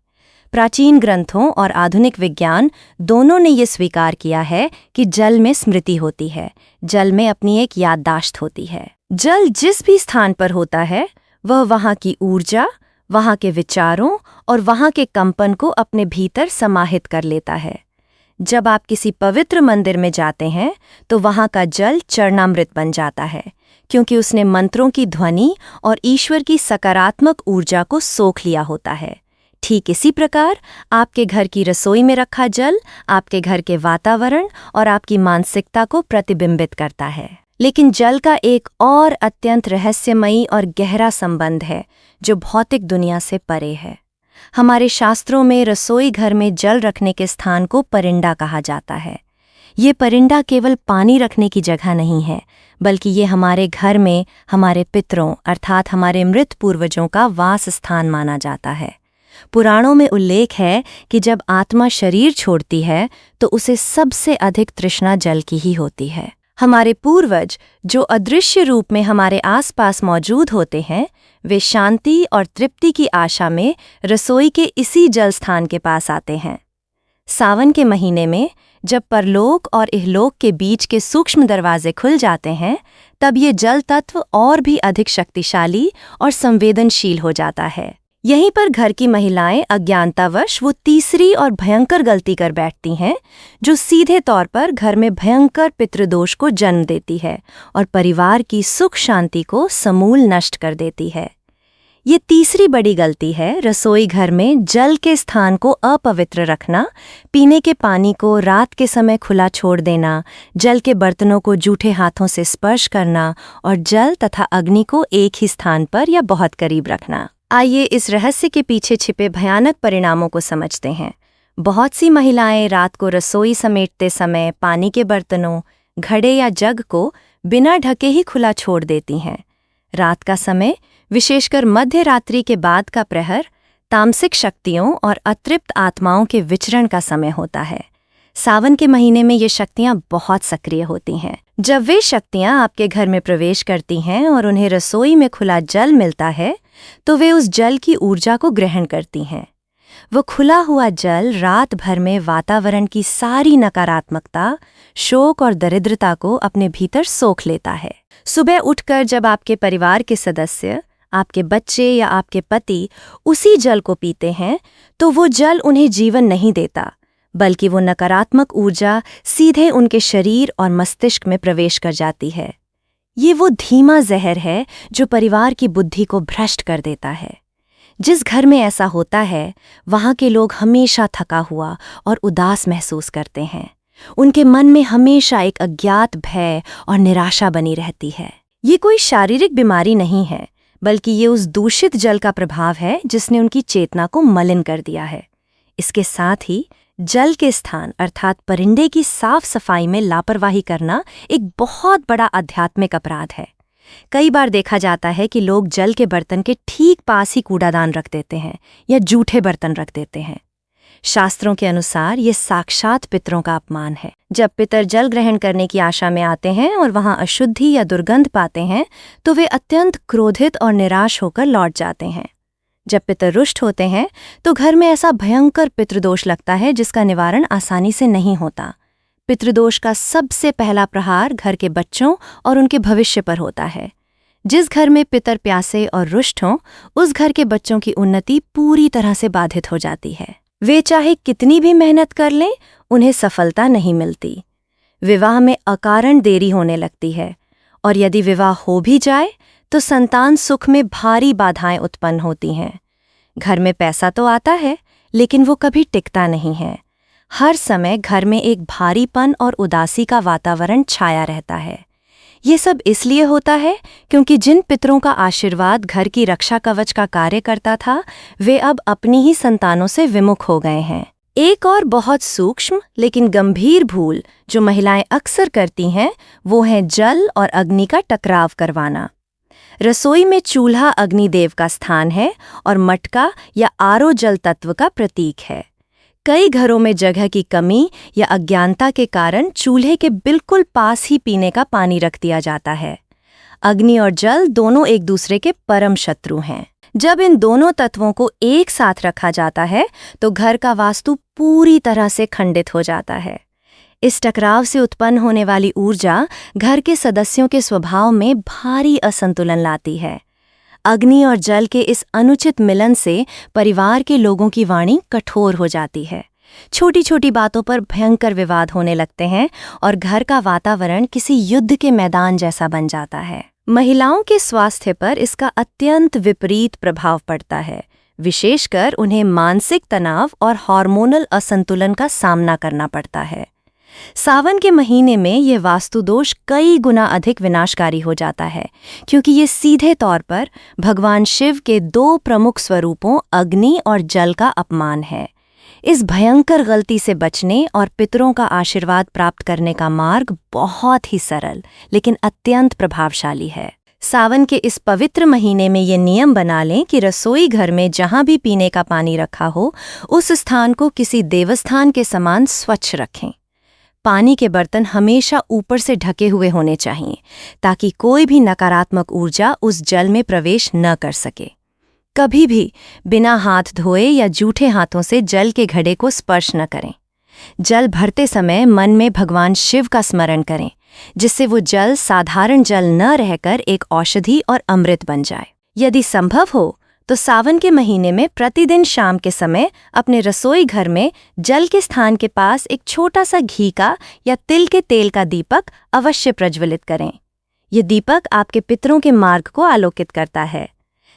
प्राचीन ग्रंथों और आधुनिक विज्ञान दोनों ने ये स्वीकार किया है कि जल में स्मृति होती है, जल में अपनी एक याददाश्त होती है। जल जिस भी स्थान पर होता है वह वहाँ की ऊर्जा, वहाँ के विचारों और वहाँ के कंपन को अपने भीतर समाहित कर लेता है। जब आप किसी पवित्र मंदिर में जाते हैं तो वहाँ का जल चरणामृत बन जाता है, क्योंकि उसने मंत्रों की ध्वनि और ईश्वर की सकारात्मक ऊर्जा को सोख लिया होता है। ठीक इसी प्रकार आपके घर की रसोई में रखा जल आपके घर के वातावरण और आपकी मानसिकता को प्रतिबिंबित करता है। लेकिन जल का एक और अत्यंत रहस्यमयी और गहरा संबंध है जो भौतिक दुनिया से परे है। हमारे शास्त्रों में रसोई घर में जल रखने के स्थान को परिंडा कहा जाता है। ये परिंडा केवल पानी रखने की जगह नहीं है, बल्कि ये हमारे घर में हमारे पितरों अर्थात हमारे मृत पूर्वजों का वास स्थान माना जाता है। पुराणों में उल्लेख है कि जब आत्मा शरीर छोड़ती है तो उसे सबसे अधिक तृष्णा जल की ही होती है। हमारे पूर्वज जो अदृश्य रूप में हमारे आसपास मौजूद होते हैं, वे शांति और तृप्ति की आशा में रसोई के इसी जल स्थान के पास आते हैं। सावन के महीने में जब परलोक और इहलोक के बीच के सूक्ष्म दरवाजे खुल जाते हैं, तब ये जल तत्व और भी अधिक शक्तिशाली और संवेदनशील हो जाता है। यहीं पर घर की महिलाएं अज्ञानतावश वो तीसरी और भयंकर गलती कर बैठती हैं जो सीधे तौर पर घर में भयंकर पितृदोष को जन्म देती है और परिवार की सुख शांति को समूल नष्ट कर देती है। ये तीसरी बड़ी गलती है रसोई घर में जल के स्थान को अपवित्र रखना, पीने के पानी को रात के समय खुला छोड़ देना, जल के बर्तनों को जूठे हाथों से स्पर्श करना और जल तथा अग्नि को एक ही स्थान पर या बहुत करीब रखना। आइए इस रहस्य के पीछे छिपे भयानक परिणामों को समझते हैं। बहुत सी महिलाएं रात को रसोई समेटते समय पानी के बर्तनों, घड़े या जग को बिना ढके ही खुला छोड़ देती हैं। रात का समय, विशेषकर मध्य रात्रि के बाद का प्रहर, तामसिक शक्तियों और अतृप्त आत्माओं के विचरण का समय होता है। सावन के महीने में ये शक्तियाँ बहुत सक्रिय होती हैं। जब वे शक्तियाँ आपके घर में प्रवेश करती हैं और उन्हें रसोई में खुला जल मिलता है, तो वे उस जल की ऊर्जा को ग्रहण करती हैं। वो खुला हुआ जल रात भर में वातावरण की सारी नकारात्मकता, शोक और दरिद्रता को अपने भीतर सोख लेता है। सुबह उठकर जब आपके परिवार के सदस्य, आपके बच्चे या आपके पति उसी जल को पीते हैं, तो वो जल उन्हें जीवन नहीं देता, बल्कि वो नकारात्मक ऊर्जा सीधे उनके शरीर और मस्तिष्क में प्रवेश कर जाती है। ये वो धीमा जहर है जो परिवार की बुद्धि को भ्रष्ट कर देता है। जिस घर में ऐसा होता है, वहाँ के लोग हमेशा थका हुआ और उदास महसूस करते हैं। उनके मन में हमेशा एक अज्ञात भय और निराशा बनी रहती है। ये कोई शारीरिक बीमारी नहीं है, बल्कि ये उस दूषित जल का प्रभाव है जिसने उनकी चेतना को मलिन कर दिया है। इसके साथ ही जल के स्थान अर्थात परिंदे की साफ सफाई में लापरवाही करना एक बहुत बड़ा आध्यात्मिक अपराध है। कई बार देखा जाता है कि लोग जल के बर्तन के ठीक पास ही कूड़ादान रख देते हैं या जूठे बर्तन रख देते हैं। शास्त्रों के अनुसार ये साक्षात पितरों का अपमान है। जब पितर जल ग्रहण करने की आशा में आते हैं और वहां अशुद्धि या दुर्गंध पाते हैं, तो वे अत्यंत क्रोधित और निराश होकर लौट जाते हैं। जब पितर रुष्ट होते हैं तो घर में ऐसा भयंकर पितृदोष लगता है जिसका निवारण आसानी से नहीं होता। पितृदोष का सबसे पहला प्रहार घर के बच्चों और उनके भविष्य पर होता है। जिस घर में पितर प्यासे और रुष्ट हों, उस घर के बच्चों की उन्नति पूरी तरह से बाधित हो जाती है। वे चाहे कितनी भी मेहनत कर लें, उन्हें सफलता नहीं मिलती। विवाह में अकारण देरी होने लगती है, और यदि विवाह हो भी जाए तो संतान सुख में भारी बाधाएं उत्पन्न होती हैं। घर में पैसा तो आता है, लेकिन वो कभी टिकता नहीं है। हर समय घर में एक भारीपन और उदासी का वातावरण छाया रहता है। ये सब इसलिए होता है क्योंकि जिन पितरों का आशीर्वाद घर की रक्षा कवच का कार्य करता था, वे अब अपनी ही संतानों से विमुख हो गए हैं। एक और बहुत सूक्ष्म लेकिन गंभीर भूल जो महिलाएं अक्सर करती हैं, वो है जल और अग्नि का टकराव करवाना। रसोई में चूल्हा अग्निदेव का स्थान है और मटका या आरो जल तत्व का प्रतीक है। कई घरों में जगह की कमी या अज्ञानता के कारण चूल्हे के बिल्कुल पास ही पीने का पानी रख दिया जाता है। अग्नि और जल दोनों एक दूसरे के परम शत्रु हैं। जब इन दोनों तत्वों को एक साथ रखा जाता है तो घर का वास्तु पूरी तरह से खंडित हो जाता है। इस टकराव से उत्पन्न होने वाली ऊर्जा घर के सदस्यों के स्वभाव में भारी असंतुलन लाती है। अग्नि और जल के इस अनुचित मिलन से परिवार के लोगों की वाणी कठोर हो जाती है। छोटी छोटी बातों पर भयंकर विवाद होने लगते हैं और घर का वातावरण किसी युद्ध के मैदान जैसा बन जाता है। महिलाओं के स्वास्थ्य पर इसका अत्यंत विपरीत प्रभाव पड़ता है। विशेषकर उन्हें मानसिक तनाव और हार्मोनल असंतुलन का सामना करना पड़ता है। सावन के महीने में ये वास्तुदोष कई गुना अधिक विनाशकारी हो जाता है, क्योंकि ये सीधे तौर पर भगवान शिव के दो प्रमुख स्वरूपों अग्नि और जल का अपमान है। इस भयंकर गलती से बचने और पितरों का आशीर्वाद प्राप्त करने का मार्ग बहुत ही सरल लेकिन अत्यंत प्रभावशाली है। सावन के इस पवित्र महीने में ये नियम बना लें कि रसोई घर में जहाँ भी पीने का पानी रखा हो, उस स्थान को किसी देवस्थान के समान स्वच्छ रखें। पानी के बर्तन हमेशा ऊपर से ढके हुए होने चाहिए ताकि कोई भी नकारात्मक ऊर्जा उस जल में प्रवेश न कर सके। कभी भी बिना हाथ धोए या जूठे हाथों से जल के घड़े को स्पर्श न करें। जल भरते समय मन में भगवान शिव का स्मरण करें, जिससे वो जल साधारण जल न रहकर एक औषधि और अमृत बन जाए। यदि संभव हो तो सावन के महीने में प्रतिदिन शाम के समय अपने रसोई घर में जल के स्थान के पास एक छोटा सा घी का या तिल के तेल का दीपक अवश्य प्रज्वलित करें। ये दीपक आपके पितरों के मार्ग को आलोकित करता है।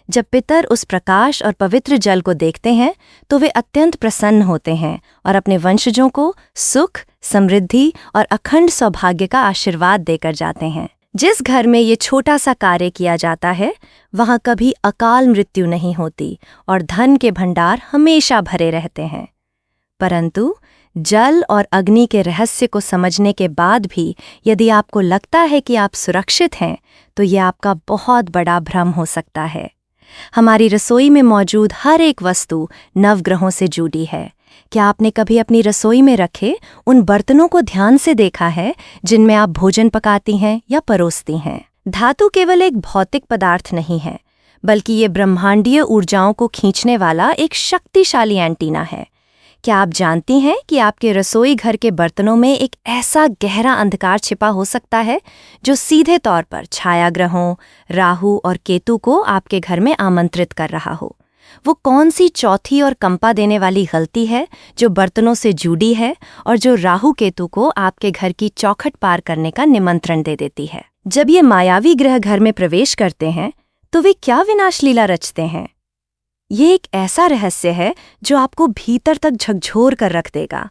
जब पितर उस प्रकाश और पवित्र जल को देखते हैं तो वे अत्यंत प्रसन्न होते हैं और अपने वंशजों को सुख, समृद्धि और अखंड सौभाग्य का आशीर्वाद देकर जाते हैं। जिस घर में ये छोटा सा कार्य किया जाता है, वहाँ कभी अकाल मृत्यु नहीं होती और धन के भंडार हमेशा भरे रहते हैं। परंतु जल और अग्नि के रहस्य को समझने के बाद भी यदि आपको लगता है कि आप सुरक्षित हैं, तो ये आपका बहुत बड़ा भ्रम हो सकता है। हमारी रसोई में मौजूद हर एक वस्तु नवग्रहों से जुड़ी है। क्या आपने कभी अपनी रसोई में रखे उन बर्तनों को ध्यान से देखा है जिनमें आप भोजन पकाती हैं या परोसती हैं? धातु केवल एक भौतिक पदार्थ नहीं है, बल्कि ये ब्रह्मांडीय ऊर्जाओं को खींचने वाला एक शक्तिशाली एंटीना है। क्या आप जानती हैं कि आपके रसोई घर के बर्तनों में एक ऐसा गहरा अंधकार छिपा हो सकता है जो सीधे तौर पर छायाग्रहों, राहु और केतु को आपके घर में आमंत्रित कर रहा हो? वो कौन सी चौथी और कंपा देने वाली गलती है जो बर्तनों से जुड़ी है और जो राहु केतु को आपके घर की चौखट पार करने का निमंत्रण दे देती है? जब ये मायावी ग्रह घर में प्रवेश करते हैं तो वे क्या विनाश लीला रचते हैं? ये एक ऐसा रहस्य है जो आपको भीतर तक झकझोर कर रख देगा।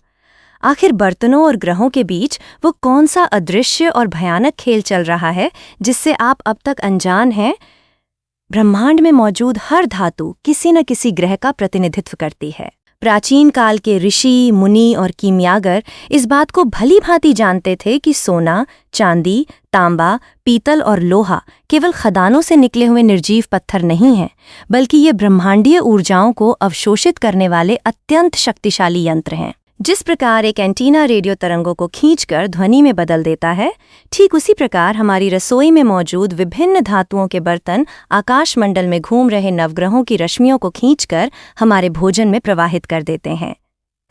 आखिर बर्तनों और ग्रहों के बीच वो कौन सा अदृश्य और भयानक खेल चल रहा है जिससे आप अब तक अनजान हैं? ब्रह्मांड में मौजूद हर धातु किसी न किसी ग्रह का प्रतिनिधित्व करती है। प्राचीन काल के ऋषि, मुनि और कीमियागर इस बात को भली भांति जानते थे कि सोना, चांदी, तांबा, पीतल और लोहा केवल खदानों से निकले हुए निर्जीव पत्थर नहीं हैं, बल्कि ये ब्रह्मांडीय ऊर्जाओं को अवशोषित करने वाले अत्यंत शक्तिशाली यंत्र हैं। जिस प्रकार एक एंटीना रेडियो तरंगों को खींचकर ध्वनि में बदल देता है, ठीक उसी प्रकार हमारी रसोई में मौजूद विभिन्न धातुओं के बर्तन आकाशमंडल में घूम रहे नवग्रहों की रश्मियों को खींचकर हमारे भोजन में प्रवाहित कर देते हैं।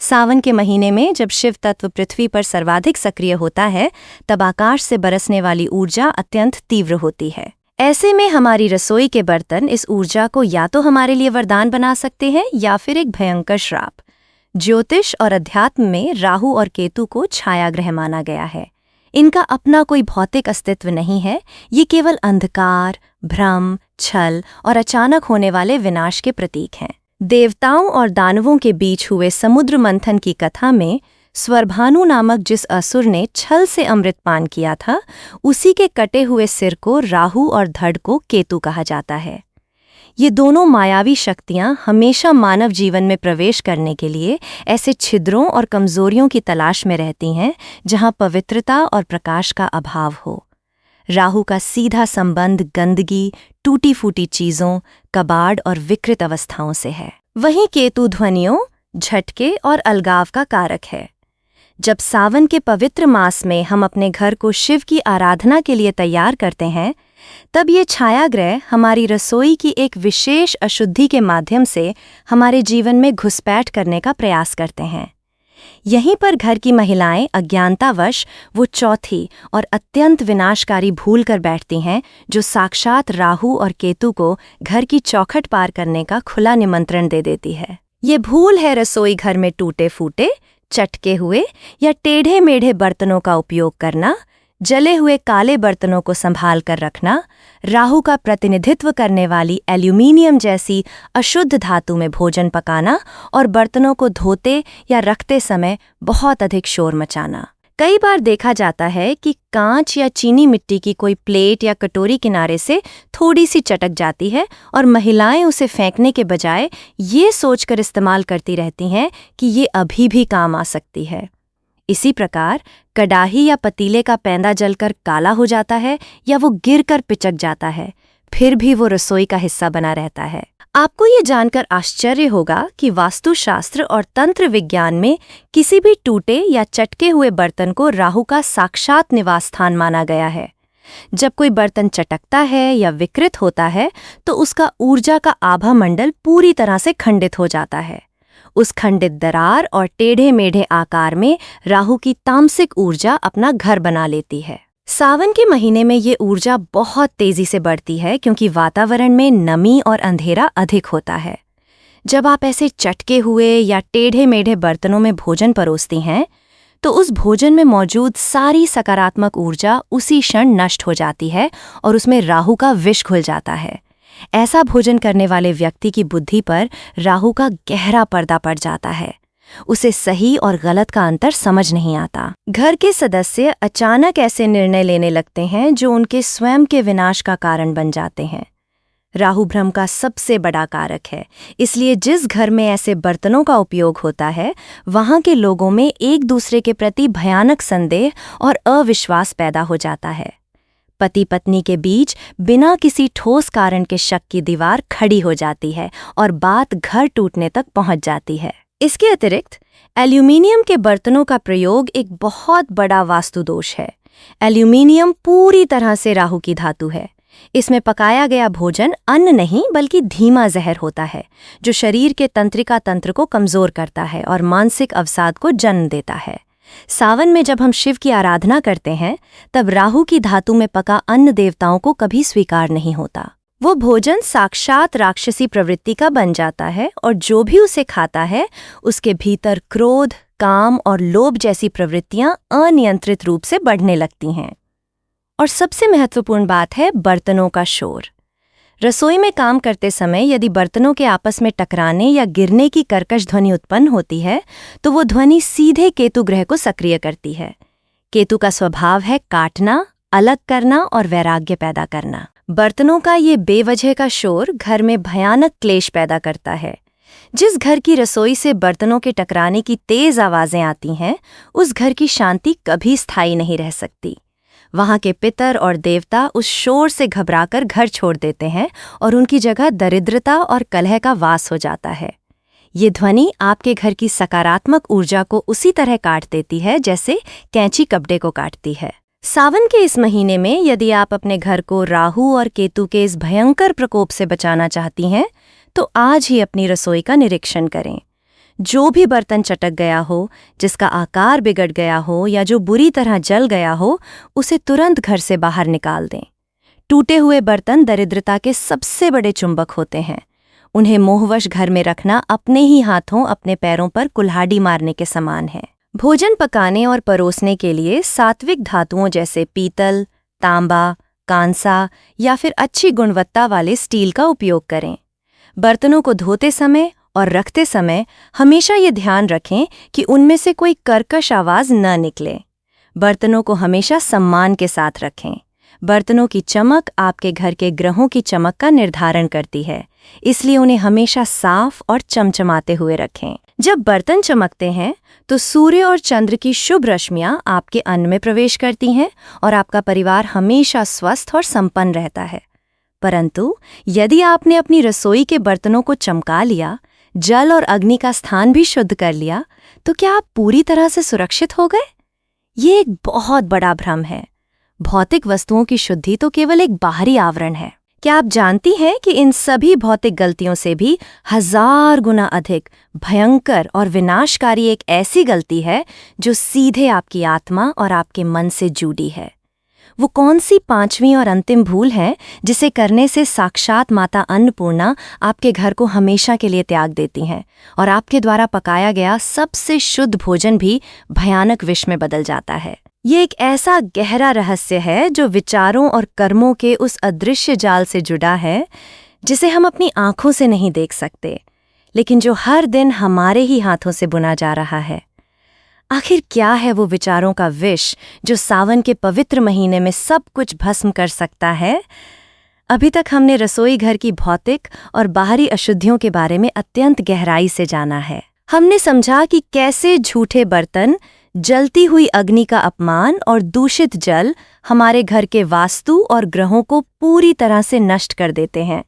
सावन के महीने में जब शिव तत्व पृथ्वी पर सर्वाधिक सक्रिय होता है, तब आकाश से बरसने वाली ऊर्जा अत्यंत तीव्र होती है। ऐसे में हमारी रसोई के बर्तन इस ऊर्जा को या तो हमारे लिए वरदान बना सकते हैं या फिर एक भयंकर श्राप। ज्योतिष और अध्यात्म में राहु और केतु को छायाग्रह माना गया है। इनका अपना कोई भौतिक अस्तित्व नहीं है। ये केवल अंधकार, भ्रम, छल और अचानक होने वाले विनाश के प्रतीक हैं। देवताओं और दानवों के बीच हुए समुद्र मंथन की कथा में स्वरभानु नामक जिस असुर ने छल से अमृत पान किया था, उसी के कटे हुए सिर को राहु और धड़ को केतु कहा जाता है। ये दोनों मायावी शक्तियां हमेशा मानव जीवन में प्रवेश करने के लिए ऐसे छिद्रों और कमजोरियों की तलाश में रहती हैं जहां पवित्रता और प्रकाश का अभाव हो। राहु का सीधा संबंध गंदगी, टूटी फूटी चीजों, कबाड़ और विकृत अवस्थाओं से है। वहीं केतु ध्वनियों, झटके और अलगाव का कारक है। जब सावन के पवित्र मास में हम अपने घर को शिव की आराधना के लिए तैयार करते हैं, तब ये छायाग्रह हमारी रसोई की एक विशेष अशुद्धि के माध्यम से हमारे जीवन में घुसपैठ करने का प्रयास करते हैं। यहीं पर घर की महिलाएं अज्ञानतावश वो चौथी और अत्यंत विनाशकारी भूल कर बैठती हैं, जो साक्षात राहु और केतु को घर की चौखट पार करने का खुला निमंत्रण दे देती है। ये भूल है रसोई घर में टूटे फूटे, चटके हुए या टेढ़े मेढ़े बर्तनों का उपयोग करना, जले हुए काले बर्तनों को संभाल कर रखना, राहु का प्रतिनिधित्व करने वाली एल्यूमीनियम जैसी अशुद्ध धातु में भोजन पकाना और बर्तनों को धोते या रखते समय बहुत अधिक शोर मचाना। कई बार देखा जाता है कि कांच या चीनी मिट्टी की कोई प्लेट या कटोरी किनारे से थोड़ी सी चटक जाती है और महिलाएं उसे फेंकने के बजाय ये सोचकर इस्तेमाल करती रहती हैं कि ये अभी भी काम आ सकती है। इसी प्रकार कड़ाही या पतीले का पैंदा जलकर काला हो जाता है या वो गिरकर पिचक जाता है, फिर भी वो रसोई का हिस्सा बना रहता है। आपको ये जानकर आश्चर्य होगा कि वास्तुशास्त्र और तंत्र विज्ञान में किसी भी टूटे या चटके हुए बर्तन को राहु का साक्षात निवास स्थान माना गया है। जब कोई बर्तन चटकता है या विकृत होता है तो उसका ऊर्जा का आभा मंडल पूरी तरह से खंडित हो जाता है। उस खंडित दरार और टेढ़े मेढ़े आकार में राहु की तामसिक ऊर्जा अपना घर बना लेती है। सावन के महीने में ये ऊर्जा बहुत तेजी से बढ़ती है क्योंकि वातावरण में नमी और अंधेरा अधिक होता है। जब आप ऐसे चटके हुए या टेढ़े मेढ़े बर्तनों में भोजन परोसती हैं, तो उस भोजन में मौजूद सारी सकारात्मक ऊर्जा उसी क्षण नष्ट हो जाती है और उसमें राहु का विष घुल जाता है। ऐसा भोजन करने वाले व्यक्ति की बुद्धि पर राहु का गहरा पर्दा पड़ जाता है। उसे सही और गलत का अंतर समझ नहीं आता। घर के सदस्य अचानक ऐसे निर्णय लेने लगते हैं जो उनके स्वयं के विनाश का कारण बन जाते हैं। राहु भ्रम का सबसे बड़ा कारक है, इसलिए जिस घर में ऐसे बर्तनों का उपयोग होता है, वहां के लोगों में एक दूसरे के प्रति भयानक संदेह और अविश्वास पैदा हो जाता है। पति पत्नी के बीच बिना किसी ठोस कारण के शक की दीवार खड़ी हो जाती है और बात घर टूटने तक पहुंच जाती है। इसके अतिरिक्त एल्यूमीनियम के बर्तनों का प्रयोग एक बहुत बड़ा वास्तु दोष है। एल्यूमीनियम पूरी तरह से राहु की धातु है। इसमें पकाया गया भोजन अन्न नहीं बल्कि धीमा जहर होता है, जो शरीर के तंत्रिका तंत्र को कमजोर करता है और मानसिक अवसाद को जन्म देता है। सावन में जब हम शिव की आराधना करते हैं, तब राहु की धातु में पका अन्न देवताओं को कभी स्वीकार नहीं होता। वो भोजन साक्षात राक्षसी प्रवृत्ति का बन जाता है और जो भी उसे खाता है उसके भीतर क्रोध, काम और लोभ जैसी प्रवृत्तियां अनियंत्रित रूप से बढ़ने लगती हैं। और सबसे महत्वपूर्ण बात है बर्तनों का शोर। रसोई में काम करते समय यदि बर्तनों के आपस में टकराने या गिरने की कर्कश ध्वनि उत्पन्न होती है, तो वो ध्वनि सीधे केतु ग्रह को सक्रिय करती है। केतु का स्वभाव है काटना, अलग करना और वैराग्य पैदा करना। बर्तनों का ये बेवजह का शोर घर में भयानक क्लेश पैदा करता है। जिस घर की रसोई से बर्तनों के टकराने की तेज आवाजें आती हैं, उस घर की शांति कभी स्थायी नहीं रह सकती। वहां के पितर और देवता उस शोर से घबराकर घर छोड़ देते हैं और उनकी जगह दरिद्रता और कलह का वास हो जाता है। ये ध्वनि आपके घर की सकारात्मक ऊर्जा को उसी तरह काट देती है जैसे कैंची कपड़े को काटती है। सावन के इस महीने में यदि आप अपने घर को राहु और केतु के इस भयंकर प्रकोप से बचाना चाहती हैं, तो आज ही अपनी रसोई का निरीक्षण करें। जो भी बर्तन चटक गया हो, जिसका आकार बिगड़ गया हो या जो बुरी तरह जल गया हो, उसे तुरंत घर से बाहर निकाल दें। टूटे हुए बर्तन दरिद्रता के सबसे बड़े चुंबक होते हैं। उन्हें मोहवश घर में रखना अपने ही हाथों अपने पैरों पर कुल्हाड़ी मारने के समान है। भोजन पकाने और परोसने के लिए सात्विक धातुओं जैसे पीतल, तांबा, कांसा या फिर अच्छी गुणवत्ता वाले स्टील का उपयोग करें। बर्तनों को धोते समय और रखते समय हमेशा ये ध्यान रखें कि उनमें से कोई कर्कश आवाज न निकले। बर्तनों को हमेशा सम्मान के साथ रखें। बर्तनों की चमक आपके घर के ग्रहों की चमक का निर्धारण करती है, इसलिए उन्हें हमेशा साफ और चमचमाते हुए रखें। जब बर्तन चमकते हैं तो सूर्य और चंद्र की शुभ रश्मियां आपके अन्न में प्रवेश करती हैं और आपका परिवार हमेशा स्वस्थ और संपन्न रहता है। परंतु यदि आपने अपनी रसोई के बर्तनों को चमका लिया, जल और अग्नि का स्थान भी शुद्ध कर लिया, तो क्या आप पूरी तरह से सुरक्षित हो गए? ये एक बहुत बड़ा भ्रम है। भौतिक वस्तुओं की शुद्धि तो केवल एक बाहरी आवरण है। क्या आप जानती हैं कि इन सभी भौतिक गलतियों से भी 1000 गुना अधिक भयंकर और विनाशकारी एक ऐसी गलती है जो सीधे आपकी आत्मा और आपके मन से जुड़ी है? वो कौन सी 5वीं और अंतिम भूल है जिसे करने से साक्षात माता अन्नपूर्णा आपके घर को हमेशा के लिए त्याग देती हैं और आपके द्वारा पकाया गया सबसे शुद्ध भोजन भी भयानक विष में बदल जाता है? ये एक ऐसा गहरा रहस्य है जो विचारों और कर्मों के उस अदृश्य जाल से जुड़ा है जिसे हम अपनी आंखों से नहीं देख सकते, लेकिन जो हर दिन हमारे ही हाथों से बुना जा रहा है। आखिर क्या है वो विचारों का विष जो सावन के पवित्र महीने में सब कुछ भस्म कर सकता है? अभी तक हमने रसोई घर की भौतिक और बाहरी अशुद्धियों के बारे में अत्यंत गहराई से जाना है। हमने समझा कि कैसे झूठे बर्तन, जलती हुई अग्नि का अपमान और दूषित जल हमारे घर के वास्तु और ग्रहों को पूरी तरह से नष्ट कर देते हैं।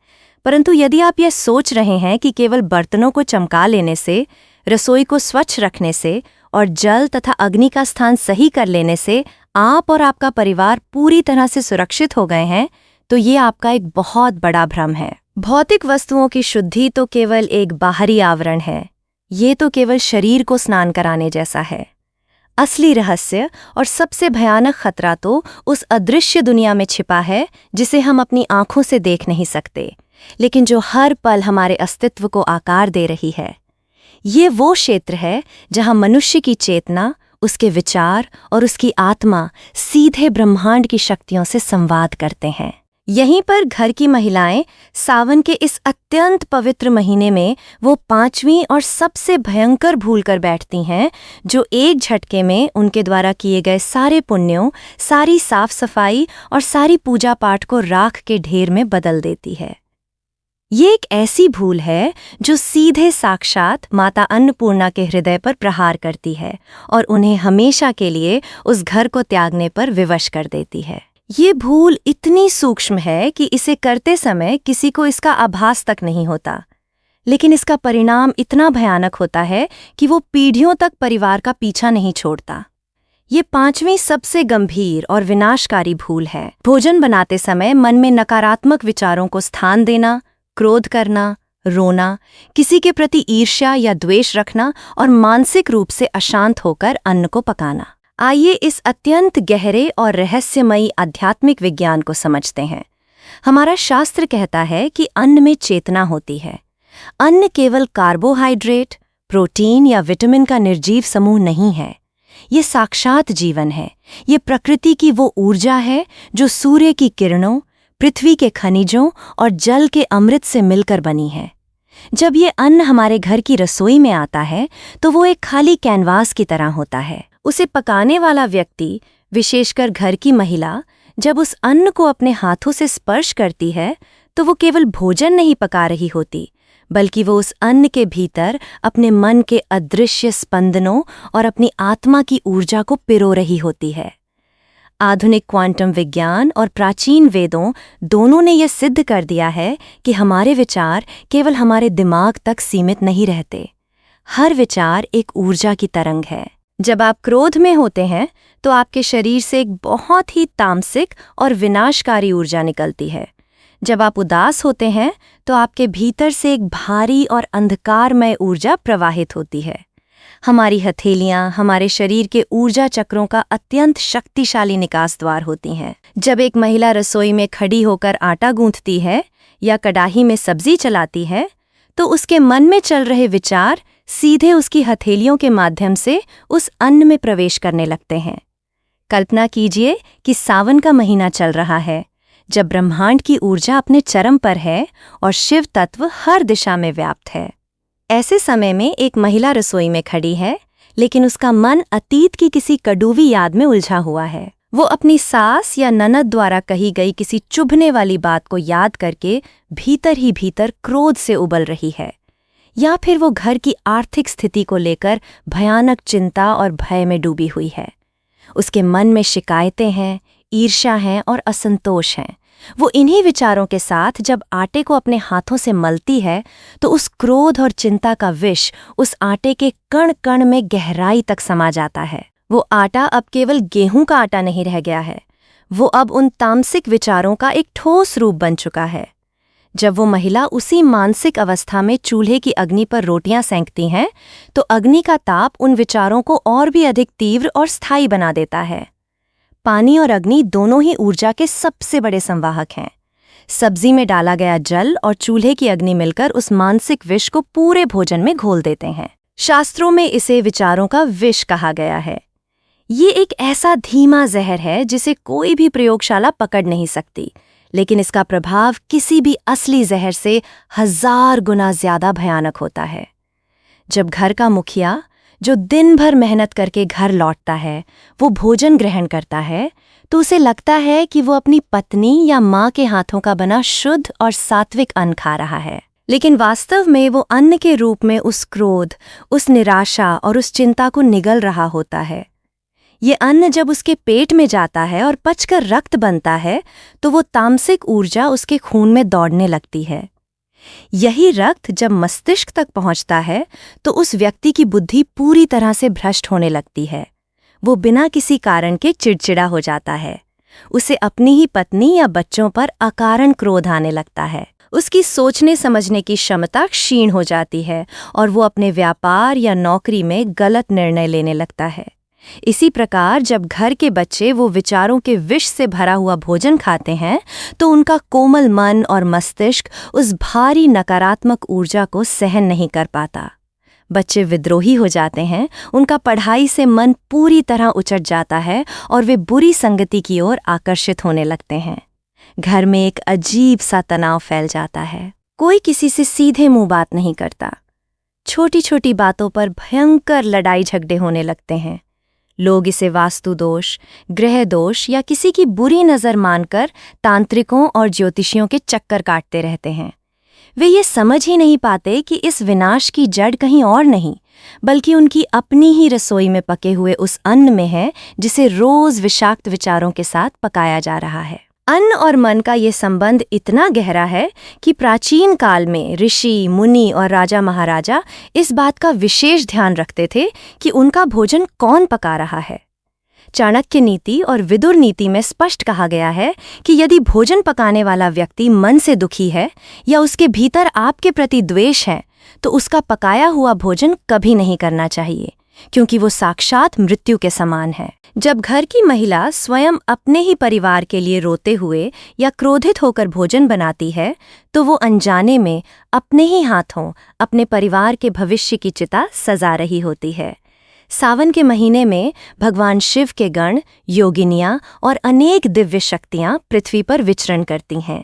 परंतु यदि आप यह सोच रहे हैं कि केवल बर्तनों को चमका लेने से, रसोई को स्वच्छ रखने से और जल तथा अग्नि का स्थान सही कर लेने से आप और आपका परिवार पूरी तरह से सुरक्षित हो गए हैं, तो ये आपका एक बहुत बड़ा भ्रम है। भौतिक वस्तुओं की शुद्धि तो केवल एक बाहरी आवरण है। ये तो केवल शरीर को स्नान कराने जैसा है। असली रहस्य और सबसे भयानक खतरा तो उस अदृश्य दुनिया में छिपा है जिसे हम अपनी आंखों से देख नहीं सकते, लेकिन जो हर पल हमारे अस्तित्व को आकार दे रही है। ये वो क्षेत्र है जहां मनुष्य की चेतना, उसके विचार और उसकी आत्मा सीधे ब्रह्मांड की शक्तियों से संवाद करते हैं। यहीं पर घर की महिलाएं सावन के इस अत्यंत पवित्र महीने में वो 5वीं और सबसे भयंकर भूल कर बैठती हैं जो एक झटके में उनके द्वारा किए गए सारे पुण्यों, सारी साफ सफाई और सारी पूजा पाठ को राख के ढेर में बदल देती है। ये एक ऐसी भूल है जो सीधे साक्षात माता अन्नपूर्णा के हृदय पर प्रहार करती है और उन्हें हमेशा के लिए उस घर को त्यागने पर विवश कर देती है। ये भूल इतनी सूक्ष्म है कि इसे करते समय किसी को इसका आभास तक नहीं होता, लेकिन इसका परिणाम इतना भयानक होता है कि वो पीढ़ियों तक परिवार का पीछा नहीं छोड़ता। ये 5वीं सबसे गंभीर और विनाशकारी भूल है। भोजन बनाते समय मन में नकारात्मक विचारों को स्थान देना, क्रोध करना, रोना, किसी के प्रति ईर्ष्या या द्वेष रखना और मानसिक रूप से अशांत होकर अन्न को पकाना। आइए इस अत्यंत गहरे और रहस्यमयी आध्यात्मिक विज्ञान को समझते हैं। हमारा शास्त्र कहता है कि अन्न में चेतना होती है। अन्न केवल कार्बोहाइड्रेट, प्रोटीन या विटामिन का निर्जीव समूह नहीं है। ये साक्षात जीवन है। ये प्रकृति की वो ऊर्जा है जो सूर्य की किरणों, पृथ्वी के खनिजों और जल के अमृत से मिलकर बनी है। जब ये अन्न हमारे घर की रसोई में आता है तो वो एक खाली कैनवास की तरह होता है। उसे पकाने वाला व्यक्ति, विशेषकर घर की महिला, जब उस अन्न को अपने हाथों से स्पर्श करती है तो वो केवल भोजन नहीं पका रही होती, बल्कि वो उस अन्न के भीतर अपने मन के अदृश्य स्पंदनों और अपनी आत्मा की ऊर्जा को पिरो रही होती है। आधुनिक क्वांटम विज्ञान और प्राचीन वेदों दोनों ने यह सिद्ध कर दिया है कि हमारे विचार केवल हमारे दिमाग तक सीमित नहीं रहते। हर विचार एक ऊर्जा की तरंग है। जब आप क्रोध में होते हैं तो आपके शरीर से एक बहुत ही तामसिक और विनाशकारी ऊर्जा निकलती है। जब आप उदास होते हैं तो आपके भीतर से एक भारी और अंधकारमय ऊर्जा प्रवाहित होती है। हमारी हथेलियां हमारे शरीर के ऊर्जा चक्रों का अत्यंत शक्तिशाली निकास द्वार होती हैं। जब एक महिला रसोई में खड़ी होकर आटा गूंथती है या कड़ाही में सब्जी चलाती है तो उसके मन में चल रहे विचार सीधे उसकी हथेलियों के माध्यम से उस अन्न में प्रवेश करने लगते हैं। कल्पना कीजिए कि सावन का महीना चल रहा है, जब ब्रह्मांड की ऊर्जा अपने चरम पर है और शिव तत्व हर दिशा में व्याप्त है। ऐसे समय में एक महिला रसोई में खड़ी है, लेकिन उसका मन अतीत की किसी कड़वी याद में उलझा हुआ है। वो अपनी सास या ननद द्वारा कही गई किसी चुभने वाली बात को याद करके भीतर ही भीतर क्रोध से उबल रही है, या फिर वो घर की आर्थिक स्थिति को लेकर भयानक चिंता और भय में डूबी हुई है। उसके मन में शिकायतें हैं, ईर्ष्या है और असंतोष हैं। वो इन्हीं विचारों के साथ जब आटे को अपने हाथों से मलती है तो उस क्रोध और चिंता का विष उस आटे के कण कण में गहराई तक समा जाता है। वो आटा अब केवल गेहूं का आटा नहीं रह गया है, वो अब उन तामसिक विचारों का एक ठोस रूप बन चुका है। जब वो महिला उसी मानसिक अवस्था में चूल्हे की अग्नि पर रोटियां सेंकती हैं तो अग्नि का ताप उन विचारों को और भी अधिक तीव्र और स्थायी बना देता है। पानी और अग्नि दोनों ही ऊर्जा के सबसे बड़े संवाहक हैं। सब्जी में डाला गया जल और चूल्हे की अग्नि मिलकर उस मानसिक विष को पूरे भोजन में घोल देते हैं। शास्त्रों में इसे विचारों का विष कहा गया है। ये एक ऐसा धीमा जहर है जिसे कोई भी प्रयोगशाला पकड़ नहीं सकती, लेकिन इसका प्रभाव किसी भी असली जहर से 1000 गुना ज्यादा भयानक होता है। जब घर का मुखिया, जो दिन भर मेहनत करके घर लौटता है, वो भोजन ग्रहण करता है तो उसे लगता है कि वो अपनी पत्नी या माँ के हाथों का बना शुद्ध और सात्विक अन्न खा रहा है, लेकिन वास्तव में वो अन्न के रूप में उस क्रोध, उस निराशा और उस चिंता को निगल रहा होता है। ये अन्न जब उसके पेट में जाता है और पचकर रक्त बनता है तो वो तामसिक ऊर्जा उसके खून में दौड़ने लगती है। यही रक्त जब मस्तिष्क तक पहुंचता है तो उस व्यक्ति की बुद्धि पूरी तरह से भ्रष्ट होने लगती है। वो बिना किसी कारण के चिड़चिड़ा हो जाता है। उसे अपनी ही पत्नी या बच्चों पर अकारण क्रोध आने लगता है। उसकी सोचने समझने की क्षमता क्षीण हो जाती है और वो अपने व्यापार या नौकरी में गलत निर्णय लेने लगता है। इसी प्रकार जब घर के बच्चे वो विचारों के विष से भरा हुआ भोजन खाते हैं तो उनका कोमल मन और मस्तिष्क उस भारी नकारात्मक ऊर्जा को सहन नहीं कर पाता। बच्चे विद्रोही हो जाते हैं, उनका पढ़ाई से मन पूरी तरह उचट जाता है और वे बुरी संगति की ओर आकर्षित होने लगते हैं। घर में एक अजीब सा तनाव फैल जाता है। कोई किसी से सीधे मुंह बात नहीं करता। छोटी छोटी बातों पर भयंकर लड़ाई झगड़े होने लगते हैं। लोग इसे वास्तु दोष, ग्रह दोष या किसी की बुरी नज़र मानकर तांत्रिकों और ज्योतिषियों के चक्कर काटते रहते हैं। वे ये समझ ही नहीं पाते कि इस विनाश की जड़ कहीं और नहीं, बल्कि उनकी अपनी ही रसोई में पके हुए उस अन्न में है जिसे रोज विषाक्त विचारों के साथ पकाया जा रहा है। अन्न और मन का ये संबंध इतना गहरा है कि प्राचीन काल में ऋषि, मुनि और राजा महाराजा इस बात का विशेष ध्यान रखते थे कि उनका भोजन कौन पका रहा है। चाणक्य नीति और विदुर नीति में स्पष्ट कहा गया है कि यदि भोजन पकाने वाला व्यक्ति मन से दुखी है या उसके भीतर आपके प्रति द्वेष है तो उसका पकाया हुआ भोजन कभी नहीं करना चाहिए, क्योंकि वो साक्षात मृत्यु के समान है। जब घर की महिला स्वयं अपने ही परिवार के लिए रोते हुए या क्रोधित होकर भोजन बनाती है तो वो अनजाने में अपने ही हाथों अपने परिवार के भविष्य की चिता सजा रही होती है। सावन के महीने में भगवान शिव के गण, योगिनियाँ और अनेक दिव्य शक्तियाँ पृथ्वी पर विचरण करती हैं।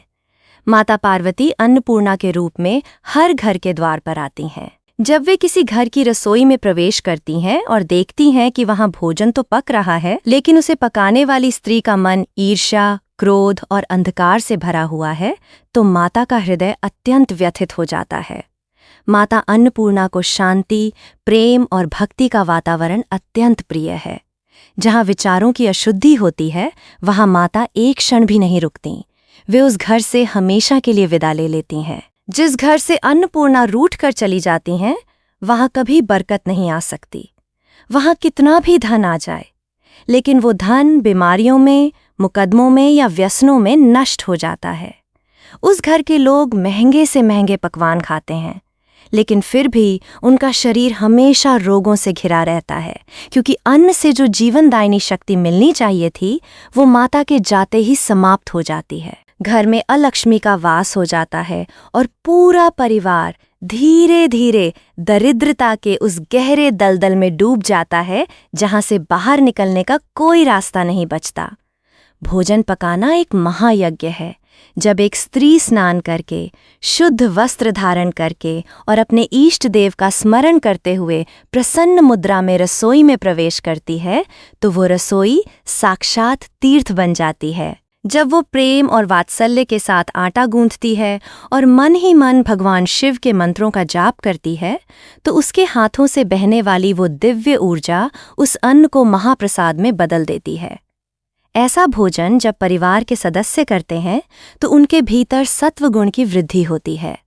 माता पार्वती अन्नपूर्णा के रूप में हर घर के द्वार पर आती हैं। जब वे किसी घर की रसोई में प्रवेश करती हैं और देखती हैं कि वहाँ भोजन तो पक रहा है, लेकिन उसे पकाने वाली स्त्री का मन ईर्ष्या, क्रोध और अंधकार से भरा हुआ है, तो माता का हृदय अत्यंत व्यथित हो जाता है। माता अन्नपूर्णा को शांति, प्रेम और भक्ति का वातावरण अत्यंत प्रिय है। जहाँ विचारों की अशुद्धि होती है, वहाँ माता एक क्षण भी नहीं रुकती। वे उस घर से हमेशा के लिए विदा ले लेती हैं। जिस घर से अन्नपूर्णा रूठ कर चली जाती हैं, वहाँ कभी बरकत नहीं आ सकती। वहाँ कितना भी धन आ जाए, लेकिन वो धन बीमारियों में, मुकदमों में या व्यसनों में नष्ट हो जाता है। उस घर के लोग महंगे से महंगे पकवान खाते हैं, लेकिन फिर भी उनका शरीर हमेशा रोगों से घिरा रहता है, क्योंकि अन्न से जो जीवनदायिनी शक्ति मिलनी चाहिए थी, वो माता के जाते ही समाप्त हो जाती है। घर में अलक्ष्मी का वास हो जाता है और पूरा परिवार धीरे धीरे दरिद्रता के उस गहरे दलदल में डूब जाता है, जहाँ से बाहर निकलने का कोई रास्ता नहीं बचता। भोजन पकाना एक महायज्ञ है, जब एक स्त्री स्नान करके, शुद्ध वस्त्र धारण करके और अपने इष्ट देव का स्मरण करते हुए प्रसन्न मुद्रा में रसोई में प्रवेश करती है, तो वो रसोई साक्षात तीर्थ बन जाती है। जब वो प्रेम और वात्सल्य के साथ आटा गूंथती है और मन ही मन भगवान शिव के मंत्रों का जाप करती है, तो उसके हाथों से बहने वाली वो दिव्य ऊर्जा उस अन्न को महाप्रसाद में बदल देती है। ऐसा भोजन जब परिवार के सदस्य करते हैं तो उनके भीतर सत्व गुण की वृद्धि होती है।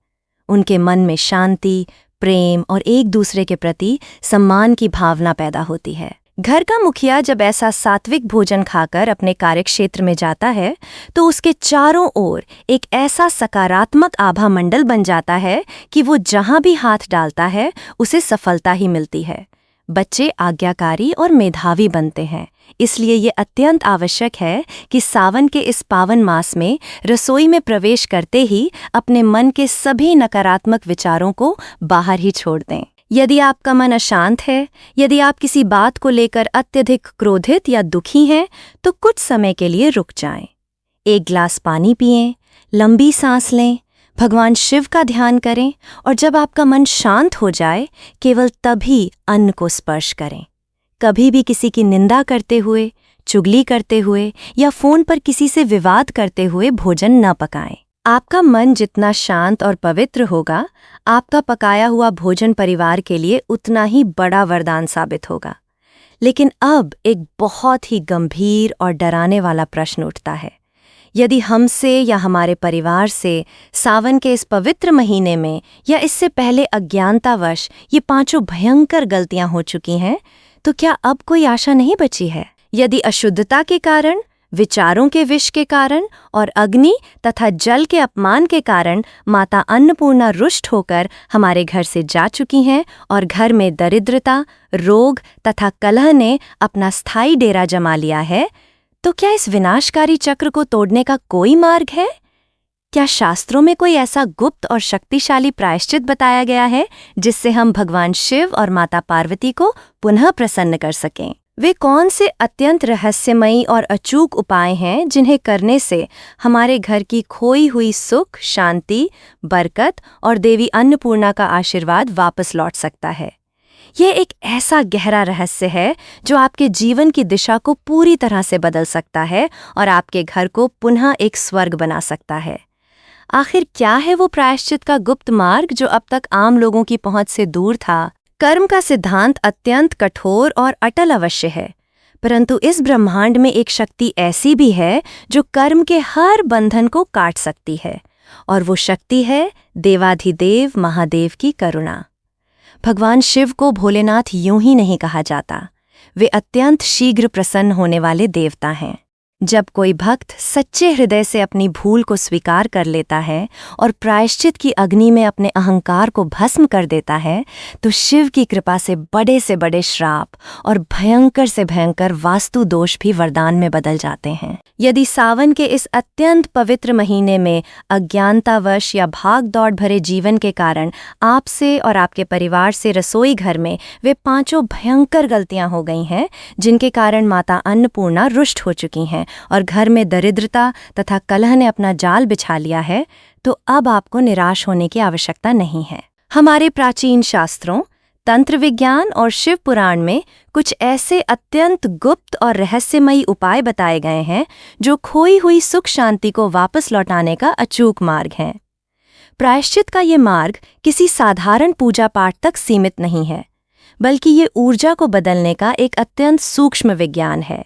उनके मन में शांति, प्रेम और एक दूसरे के प्रति सम्मान की भावना पैदा होती है। घर का मुखिया जब ऐसा सात्विक भोजन खाकर अपने कार्यक्षेत्र में जाता है तो उसके चारों ओर एक ऐसा सकारात्मक आभा मंडल बन जाता है कि वो जहां भी हाथ डालता है उसे सफलता ही मिलती है। बच्चे आज्ञाकारी और मेधावी बनते हैं। इसलिए ये अत्यंत आवश्यक है कि सावन के इस पावन मास में रसोई में प्रवेश करते ही अपने मन के सभी नकारात्मक विचारों को बाहर ही छोड़ दें। यदि आपका मन अशांत है, यदि आप किसी बात को लेकर अत्यधिक क्रोधित या दुखी हैं, तो कुछ समय के लिए रुक जाएं। एक गिलास पानी पिएं, लंबी सांस लें, भगवान शिव का ध्यान करें और जब आपका मन शांत हो जाए, केवल तभी अन्न को स्पर्श करें। कभी भी किसी की निंदा करते हुए, चुगली करते हुए या फोन पर किसी से विवाद करते हुए भोजन न पकाएं। आपका मन जितना शांत और पवित्र होगा, आपका पकाया हुआ भोजन परिवार के लिए उतना ही बड़ा वरदान साबित होगा। लेकिन अब एक बहुत ही गंभीर और डराने वाला प्रश्न उठता है। यदि हमसे या हमारे परिवार से सावन के इस पवित्र महीने में या इससे पहले अज्ञानतावश ये 5 भयंकर गलतियां हो चुकी हैं, तो क्या अब कोई आशा नहीं बची है? यदि अशुद्धता के कारण, विचारों के विष के कारण और अग्नि तथा जल के अपमान के कारण माता अन्नपूर्णा रुष्ट होकर हमारे घर से जा चुकी हैं और घर में दरिद्रता, रोग तथा कलह ने अपना स्थायी डेरा जमा लिया है, तो क्या इस विनाशकारी चक्र को तोड़ने का कोई मार्ग है? क्या शास्त्रों में कोई ऐसा गुप्त और शक्तिशाली प्रायश्चित बताया गया है जिससे हम भगवान शिव और माता पार्वती को पुनः प्रसन्न कर सकें? वे कौन से अत्यंत रहस्यमयी और अचूक उपाय हैं जिन्हें करने से हमारे घर की खोई हुई सुख, शांति, बरकत और देवी अन्नपूर्णा का आशीर्वाद वापस लौट सकता है? यह एक ऐसा गहरा रहस्य है जो आपके जीवन की दिशा को पूरी तरह से बदल सकता है और आपके घर को पुनः एक स्वर्ग बना सकता है। आखिर क्या है वो प्रायश्चित का गुप्त मार्ग जो अब तक आम लोगों की पहुंच से दूर था? कर्म का सिद्धांत अत्यंत कठोर और अटल अवश्य है, परंतु इस ब्रह्मांड में एक शक्ति ऐसी भी है जो कर्म के हर बंधन को काट सकती है, और वो शक्ति है देवाधिदेव महादेव की करुणा। भगवान शिव को भोलेनाथ यूं ही नहीं कहा जाता। वे अत्यंत शीघ्र प्रसन्न होने वाले देवता हैं। जब कोई भक्त सच्चे हृदय से अपनी भूल को स्वीकार कर लेता है और प्रायश्चित की अग्नि में अपने अहंकार को भस्म कर देता है, तो शिव की कृपा से बड़े श्राप और भयंकर से भयंकर वास्तु दोष भी वरदान में बदल जाते हैं। यदि सावन के इस अत्यंत पवित्र महीने में अज्ञानतावश या भाग दौड़ भरे जीवन के कारण आपसे और आपके परिवार से रसोई घर में वे 5 भयंकर गलतियां हो गई हैं, जिनके कारण माता अन्नपूर्णा रुष्ट हो चुकी हैं और घर में दरिद्रता तथा कलह ने अपना जाल बिछा लिया है, तो अब आपको निराश होने की आवश्यकता नहीं है। हमारे प्राचीन शास्त्रों, तंत्र विज्ञान और शिव पुराण में कुछ ऐसे अत्यंत गुप्त और रहस्यमयी उपाय बताए गए हैं जो खोई हुई सुख शांति को वापस लौटाने का अचूक मार्ग है। प्रायश्चित का ये मार्ग किसी साधारण पूजा पाठ तक सीमित नहीं है, बल्कि ये ऊर्जा को बदलने का एक अत्यंत सूक्ष्म विज्ञान है।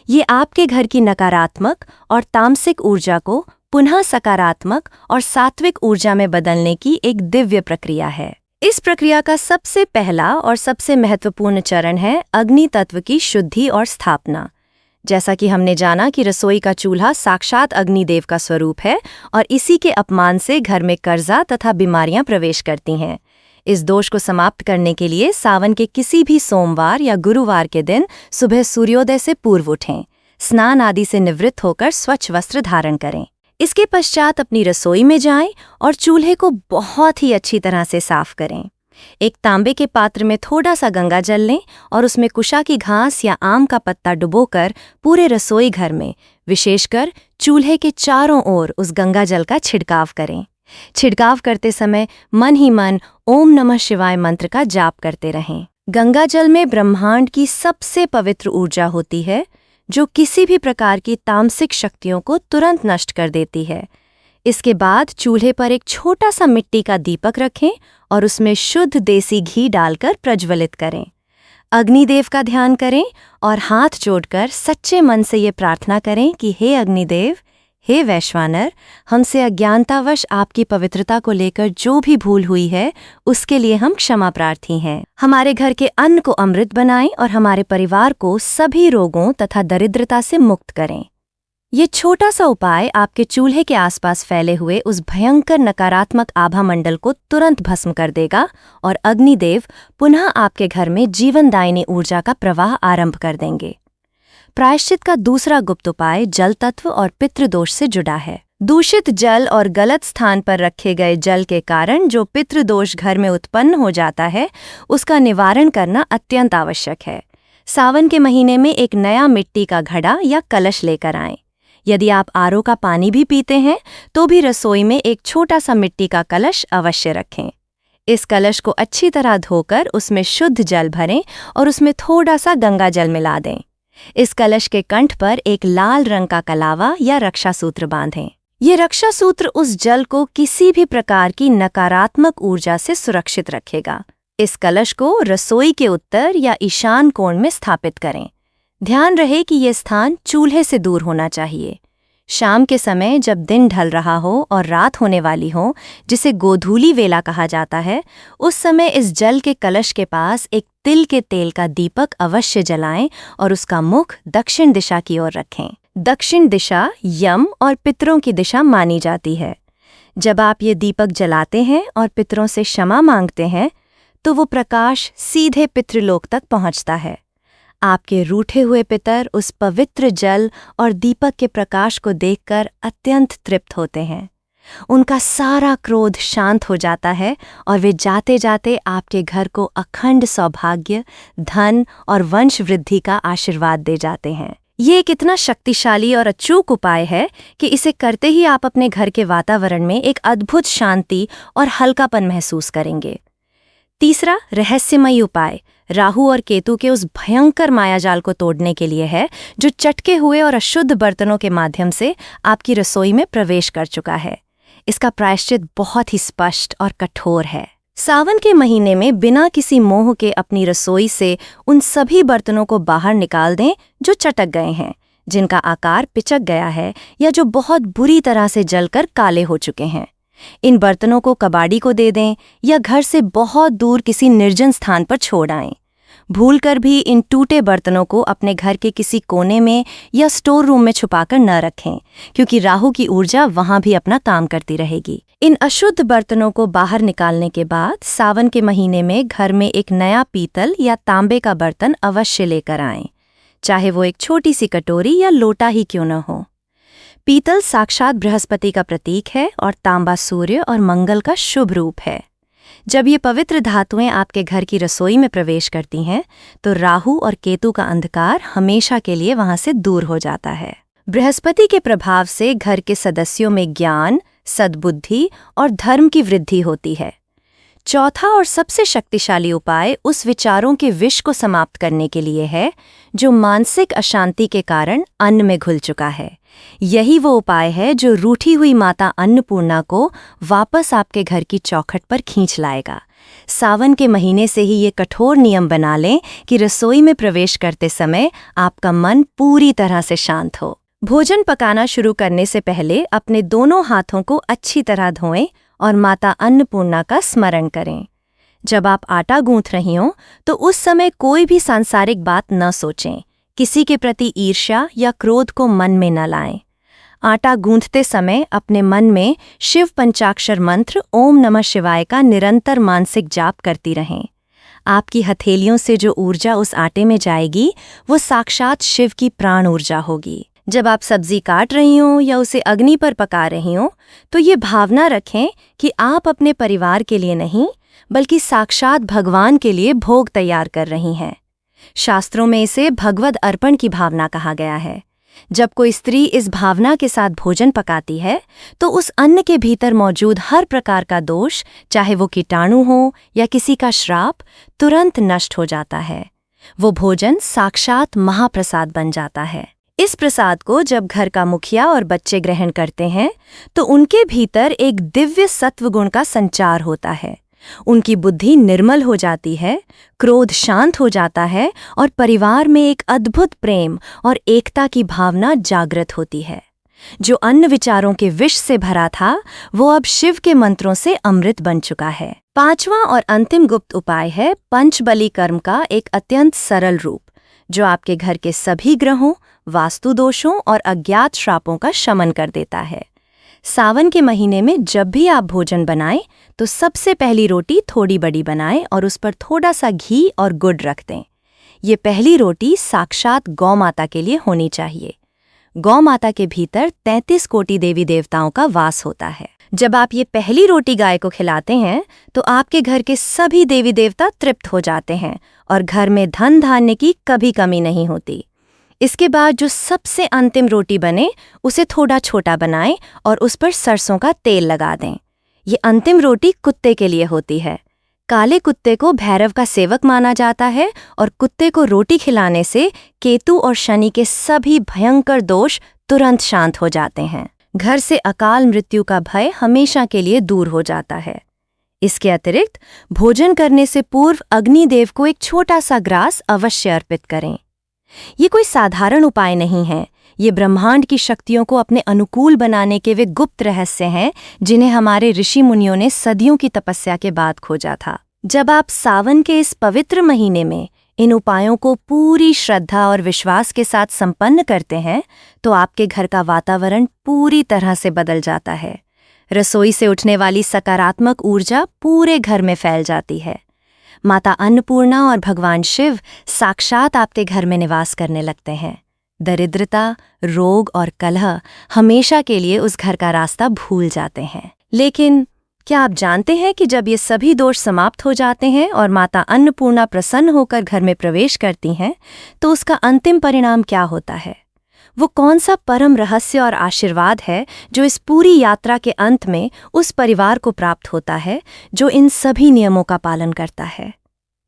ये आपके घर की नकारात्मक और तामसिक ऊर्जा को पुनः सकारात्मक और सात्विक ऊर्जा में बदलने की एक दिव्य प्रक्रिया है। इस प्रक्रिया का सबसे पहला और सबसे महत्वपूर्ण चरण है अग्नि तत्व की शुद्धि और स्थापना। जैसा कि हमने जाना कि रसोई का चूल्हा साक्षात अग्निदेव का स्वरूप है और इसी के अपमान से घर में कर्जा तथा बीमारियां प्रवेश करती हैं। इस दोष को समाप्त करने के लिए सावन के किसी भी सोमवार या गुरुवार के दिन सुबह सूर्योदय से पूर्व उठें, स्नान आदि से निवृत्त होकर स्वच्छ वस्त्र धारण करें। इसके पश्चात अपनी रसोई में जाएं और चूल्हे को बहुत ही अच्छी तरह से साफ करें। एक तांबे के पात्र में थोड़ा सा गंगा जल लें और उसमें कुशा की घास या आम का पत्ता डुबोकर पूरे रसोई घर में विशेषकर चूल्हे के चारों ओर उस गंगा जल का छिड़काव करें। छिड़काव करते समय मन ही मन ओम नमः शिवाय मंत्र का जाप करते रहें। गंगा जल में ब्रह्मांड की सबसे पवित्र ऊर्जा होती है, जो किसी भी प्रकार की तामसिक शक्तियों को तुरंत नष्ट कर देती है। इसके बाद चूल्हे पर एक छोटा सा मिट्टी का दीपक रखें और उसमें शुद्ध देसी घी डालकर प्रज्वलित करें। अग्निदेव का ध्यान करें और हाथ जोड़कर सच्चे मन से ये प्रार्थना करें कि हे अग्निदेव, हे वैश्वानर, हमसे अज्ञानतावश आपकी पवित्रता को लेकर जो भी भूल हुई है उसके लिए हम क्षमा प्रार्थी हैं। हमारे घर के अन्न को अमृत बनाएं और हमारे परिवार को सभी रोगों तथा दरिद्रता से मुक्त करें। ये छोटा सा उपाय आपके चूल्हे के आसपास फैले हुए उस भयंकर नकारात्मक आभा मंडल को तुरंत भस्म कर देगा और अग्निदेव पुनः आपके घर में जीवनदायिनी ऊर्जा का प्रवाह आरंभ कर देंगे। प्रायश्चित का दूसरा गुप्त उपाय जल तत्व और पितृदोष से जुड़ा है। दूषित जल और गलत स्थान पर रखे गए जल के कारण जो पितृदोष घर में उत्पन्न हो जाता है, उसका निवारण करना अत्यंत आवश्यक है। सावन के महीने में एक नया मिट्टी का घड़ा या कलश लेकर आएं। यदि आप आरओ का पानी भी पीते हैं तो भी रसोई में एक छोटा सा मिट्टी का कलश अवश्य रखें। इस कलश को अच्छी तरह धोकर उसमें शुद्ध जल भरें और उसमें थोड़ा सा गंगा जल मिला दें। इस कलश के कंठ पर एक लाल रंग का कलावा या रक्षा सूत्र बांधें। ये रक्षा सूत्र उस जल को किसी भी प्रकार की नकारात्मक ऊर्जा से सुरक्षित रखेगा। इस कलश को रसोई के उत्तर या ईशान कोण में स्थापित करें। ध्यान रहे कि ये स्थान चूल्हे से दूर होना चाहिए। शाम के समय जब दिन ढल रहा हो और रात होने वाली हो, जिसे गोधूली वेला कहा जाता है, उस समय इस जल के कलश के पास एक तिल के तेल का दीपक अवश्य जलाएं और उसका मुख दक्षिण दिशा की ओर रखें। दक्षिण दिशा यम और पितरों की दिशा मानी जाती है। जब आप ये दीपक जलाते हैं और पितरों से क्षमा मांगते हैं, तो वो प्रकाश सीधे पितृलोक तक पहुंचता है। आपके रूठे हुए पितर उस पवित्र जल और दीपक के प्रकाश को देखकर अत्यंत तृप्त होते हैं। उनका सारा क्रोध शांत हो जाता है और वे जाते जाते आपके घर को अखंड सौभाग्य, धन और वंश वृद्धि का आशीर्वाद दे जाते हैं। ये एक इतना शक्तिशाली और अचूक उपाय है कि इसे करते ही आप अपने घर के वातावरण में एक अद्भुत शांति और हल्कापन महसूस करेंगे। तीसरा रहस्यमयी उपाय राहु और केतु के उस भयंकर मायाजाल को तोड़ने के लिए है, जो चटके हुए और अशुद्ध बर्तनों के माध्यम से आपकी रसोई में प्रवेश कर चुका है। इसका प्रायश्चित बहुत ही स्पष्ट और कठोर है। सावन के महीने में बिना किसी मोह के अपनी रसोई से उन सभी बर्तनों को बाहर निकाल दें जो चटक गए हैं, जिनका आकार पिचक गया है या जो बहुत बुरी तरह से जलकर काले हो चुके हैं। इन बर्तनों को कबाड़ी को दे दें या घर से बहुत दूर किसी निर्जन स्थान पर छोड़ आएं। भूलकर भी इन टूटे बर्तनों को अपने घर के किसी कोने में या स्टोर रूम में छुपाकर न रखें, क्योंकि राहु की ऊर्जा वहां भी अपना काम करती रहेगी। इन अशुद्ध बर्तनों को बाहर निकालने के बाद सावन के महीने में घर में एक नया पीतल या तांबे का बर्तन अवश्य लेकर आएं, चाहे वो एक छोटी सी कटोरी या लोटा ही क्यों न हो। पीतल साक्षात बृहस्पति का प्रतीक है और तांबा सूर्य और मंगल का शुभ रूप है। जब ये पवित्र धातुएं आपके घर की रसोई में प्रवेश करती हैं, तो राहु और केतु का अंधकार हमेशा के लिए वहां से दूर हो जाता है। बृहस्पति के प्रभाव से घर के सदस्यों में ज्ञान, सद्बुद्धि और धर्म की वृद्धि होती है। चौथा और सबसे शक्तिशाली उपाय उस विचारों के विष को समाप्त करने के लिए है जो मानसिक अशांति के कारण अन्न में घुल चुका है। यही वो उपाय है जो रूठी हुई माता अन्नपूर्णा को वापस आपके घर की चौखट पर खींच लाएगा। सावन के महीने से ही ये कठोर नियम बना लें कि रसोई में प्रवेश करते समय आपका मन पूरी तरह से शांत हो। भोजन पकाना शुरू करने से पहले अपने दोनों हाथों को अच्छी तरह धोएं और माता अन्नपूर्णा का स्मरण करें। जब आप आटा गूंथ रही हों तो उस समय कोई भी सांसारिक बात न सोचें, किसी के प्रति ईर्ष्या या क्रोध को मन में न लाएं। आटा गूंथते समय अपने मन में शिव पंचाक्षर मंत्र ओम नमः शिवाय का निरंतर मानसिक जाप करती रहें। आपकी हथेलियों से जो ऊर्जा उस आटे में जाएगी वो साक्षात शिव की प्राण ऊर्जा होगी। जब आप सब्जी काट रही हों या उसे अग्नि पर पका रही हों तो ये भावना रखें कि आप अपने परिवार के लिए नहीं बल्कि साक्षात भगवान के लिए भोग तैयार कर रही हैं। शास्त्रों में इसे भगवद अर्पण की भावना कहा गया है। जब कोई स्त्री इस भावना के साथ भोजन पकाती है तो उस अन्न के भीतर मौजूद हर प्रकार का दोष, चाहे वो कीटाणु हो या किसी का श्राप, तुरंत नष्ट हो जाता है। वो भोजन साक्षात महाप्रसाद बन जाता है। इस प्रसाद को जब घर का मुखिया और बच्चे ग्रहण करते हैं तो उनके भीतर एक दिव्य सत्व गुण का संचार होता है। उनकी बुद्धि निर्मल हो जाती है, क्रोध शांत हो जाता है और परिवार में एक अद्भुत प्रेम और एकता की भावना जागृत होती है। जो अन्न विचारों के विष से भरा था वो अब शिव के मंत्रों से अमृत बन चुका है। पांचवा और अंतिम गुप्त उपाय है पंचबली कर्म का एक अत्यंत सरल रूप, जो आपके घर के सभी ग्रहों, वास्तु दोषों और अज्ञात श्रापों का शमन कर देता है। सावन के महीने में जब भी आप भोजन बनाएं तो सबसे पहली रोटी थोड़ी बड़ी बनाएं और उस पर थोड़ा सा घी और गुड़ रख दें। ये पहली रोटी साक्षात गौ माता के लिए होनी चाहिए। गौ माता के भीतर 33 कोटि देवी देवताओं का वास होता है। जब आप ये पहली रोटी गाय को खिलाते हैं तो आपके घर के सभी देवी देवता तृप्त हो जाते हैं और घर में धन धान्य की कभी कमी नहीं होती। इसके बाद जो सबसे अंतिम रोटी बने उसे थोड़ा छोटा बनाएं और उस पर सरसों का तेल लगा दें। ये अंतिम रोटी कुत्ते के लिए होती है। काले कुत्ते को भैरव का सेवक माना जाता है और कुत्ते को रोटी खिलाने से केतु और शनि के सभी भयंकर दोष तुरंत शांत हो जाते हैं। घर से अकाल मृत्यु का भय हमेशा के लिए दूर हो जाता है। इसके अतिरिक्त भोजन करने से पूर्व अग्निदेव को एक छोटा सा ग्रास अवश्य अर्पित करें। ये कोई साधारण उपाय नहीं है, ये ब्रह्मांड की शक्तियों को अपने अनुकूल बनाने के वे गुप्त रहस्य हैं जिन्हें हमारे ऋषि मुनियों ने सदियों की तपस्या के बाद खोजा था। जब आप सावन के इस पवित्र महीने में इन उपायों को पूरी श्रद्धा और विश्वास के साथ संपन्न करते हैं तो आपके घर का वातावरण पूरी तरह से बदल जाता है। रसोई से उठने वाली सकारात्मक ऊर्जा पूरे घर में फैल जाती है। माता अन्नपूर्णा और भगवान शिव साक्षात आपके घर में निवास करने लगते हैं। दरिद्रता, रोग और कलह हमेशा के लिए उस घर का रास्ता भूल जाते हैं। लेकिन क्या आप जानते हैं कि जब ये सभी दोष समाप्त हो जाते हैं और माता अन्नपूर्णा प्रसन्न होकर घर में प्रवेश करती हैं तो उसका अंतिम परिणाम क्या होता है? वो कौन सा परम रहस्य और आशीर्वाद है जो इस पूरी यात्रा के अंत में उस परिवार को प्राप्त होता है जो इन सभी नियमों का पालन करता है?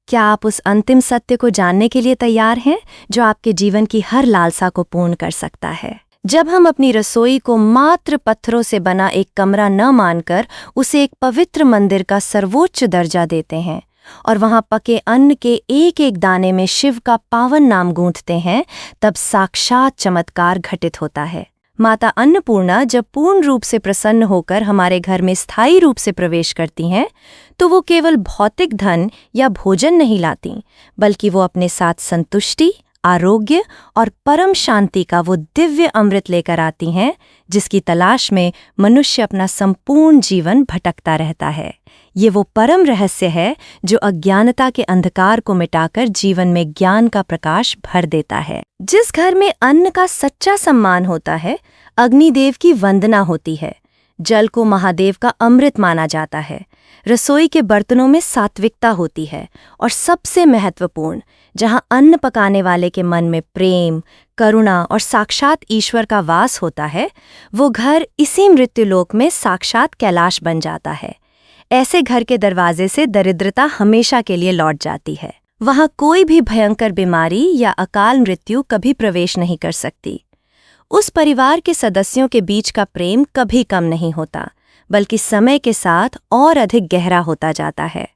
क्या आप उस अंतिम सत्य को जानने के लिए तैयार हैं जो आपके जीवन की हर लालसा को पूर्ण कर सकता है? जब हम अपनी रसोई को मात्र पत्थरों से बना एक कमरा न मानकर उसे एक पवित्र मंदिर का सर्वोच्च दर्जा देते हैं और वहां पके अन्न के एक एक दाने में शिव का पावन नाम गूंथते हैं, तब साक्षात चमत्कार घटित होता है। माता अन्नपूर्णा जब पूर्ण रूप से प्रसन्न होकर हमारे घर में स्थायी रूप से प्रवेश करती हैं तो वो केवल भौतिक धन या भोजन नहीं लाती, बल्कि वो अपने साथ संतुष्टि, आरोग्य और परम शांति का वो दिव्य अमृत लेकर आती हैं जिसकी तलाश में मनुष्य अपना संपूर्ण जीवन भटकता रहता है। ये वो परम रहस्य है जो अज्ञानता के अंधकार को मिटाकर जीवन में ज्ञान का प्रकाश भर देता है। जिस घर में अन्न का सच्चा सम्मान होता है, अग्निदेव की वंदना होती है, जल को महादेव का अमृत माना जाता है, रसोई के बर्तनों में सात्विकता होती है और सबसे महत्वपूर्ण, जहां अन्न पकाने वाले के मन में प्रेम, करुणा और साक्षात ईश्वर का वास होता है, वो घर इसी मृत्युलोक में साक्षात कैलाश बन जाता है। ऐसे घर के दरवाजे से दरिद्रता हमेशा के लिए लौट जाती है। वहां कोई भी भयंकर बीमारी या अकाल मृत्यु कभी प्रवेश नहीं कर सकती। उस परिवार के सदस्यों के बीच का प्रेम कभी कम नहीं होता, बल्कि समय के साथ और अधिक गहरा होता जाता है।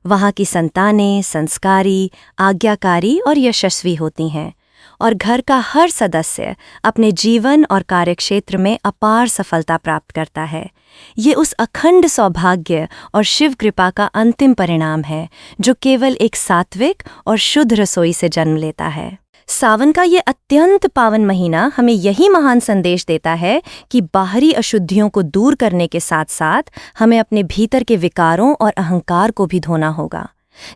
वहाँ की संतानें संस्कारी, आज्ञाकारी और यशस्वी होती हैं और घर का हर सदस्य अपने जीवन और कार्यक्षेत्र में अपार सफलता प्राप्त करता है। ये उस अखंड सौभाग्य और शिव कृपा का अंतिम परिणाम है जो केवल एक सात्विक और शुद्ध रसोई से जन्म लेता है। सावन का ये अत्यंत पावन महीना हमें यही महान संदेश देता है कि बाहरी अशुद्धियों को दूर करने के साथ साथ हमें अपने भीतर के विकारों और अहंकार को भी धोना होगा।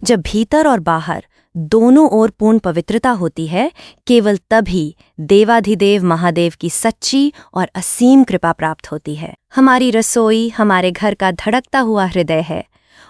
जब भीतर और बाहर दोनों ओर पूर्ण पवित्रता होती है, केवल तभी देवाधिदेव महादेव की सच्ची और असीम कृपा प्राप्त होती है। हमारी रसोई हमारे घर का धड़कता हुआ हृदय है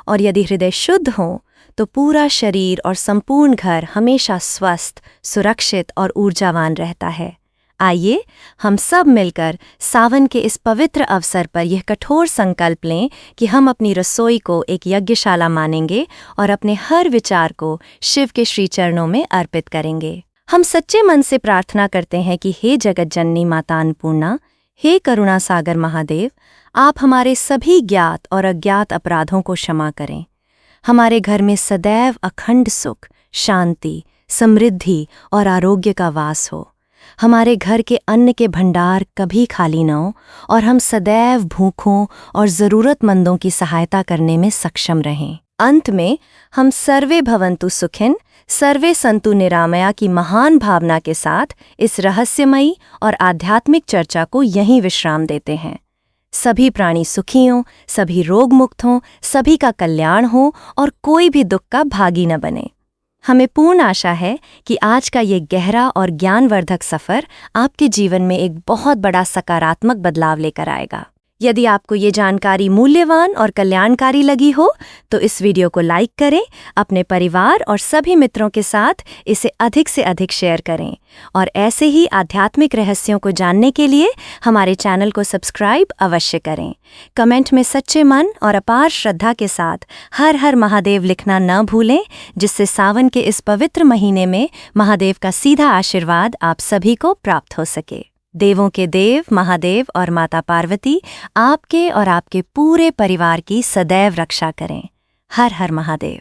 और यदि हृदय शुद्ध हो तो पूरा शरीर और संपूर्ण घर हमेशा स्वस्थ, सुरक्षित और ऊर्जावान रहता है। आइए हम सब मिलकर सावन के इस पवित्र अवसर पर यह कठोर संकल्प लें कि हम अपनी रसोई को एक यज्ञशाला मानेंगे और अपने हर विचार को शिव के श्री चरणों में अर्पित करेंगे। हम सच्चे मन से प्रार्थना करते हैं कि हे जगत जननी माता अन्नपूर्णा, हे करुणा सागर महादेव, आप हमारे सभी ज्ञात और अज्ञात अपराधों को क्षमा करें। हमारे घर में सदैव अखंड सुख, शांति, समृद्धि और आरोग्य का वास हो। हमारे घर के अन्न के भंडार कभी खाली न हो और हम सदैव भूखों और ज़रूरतमंदों की सहायता करने में सक्षम रहें। अंत में हम सर्वे भवन्तु सुखिन, सर्वे सन्तु निरामया की महान भावना के साथ इस रहस्यमयी और आध्यात्मिक चर्चा को यहीं विश्राम देते हैं। सभी प्राणी सुखी हों, सभी रोग मुक्त हों, सभी का कल्याण हो और कोई भी दुख का भागी न बने। हमें पूर्ण आशा है कि आज का ये गहरा और ज्ञानवर्धक सफ़र आपके जीवन में एक बहुत बड़ा सकारात्मक बदलाव लेकर आएगा। यदि आपको ये जानकारी मूल्यवान और कल्याणकारी लगी हो तो इस वीडियो को लाइक करें, अपने परिवार और सभी मित्रों के साथ इसे अधिक से अधिक शेयर करें और ऐसे ही आध्यात्मिक रहस्यों को जानने के लिए हमारे चैनल को सब्सक्राइब अवश्य करें। कमेंट में सच्चे मन और अपार श्रद्धा के साथ हर हर महादेव लिखना न भूलें, जिससे सावन के इस पवित्र महीने में महादेव का सीधा आशीर्वाद आप सभी को प्राप्त हो सके। देवों के देव महादेव और माता पार्वती आपके और आपके पूरे परिवार की सदैव रक्षा करें। हर हर महादेव।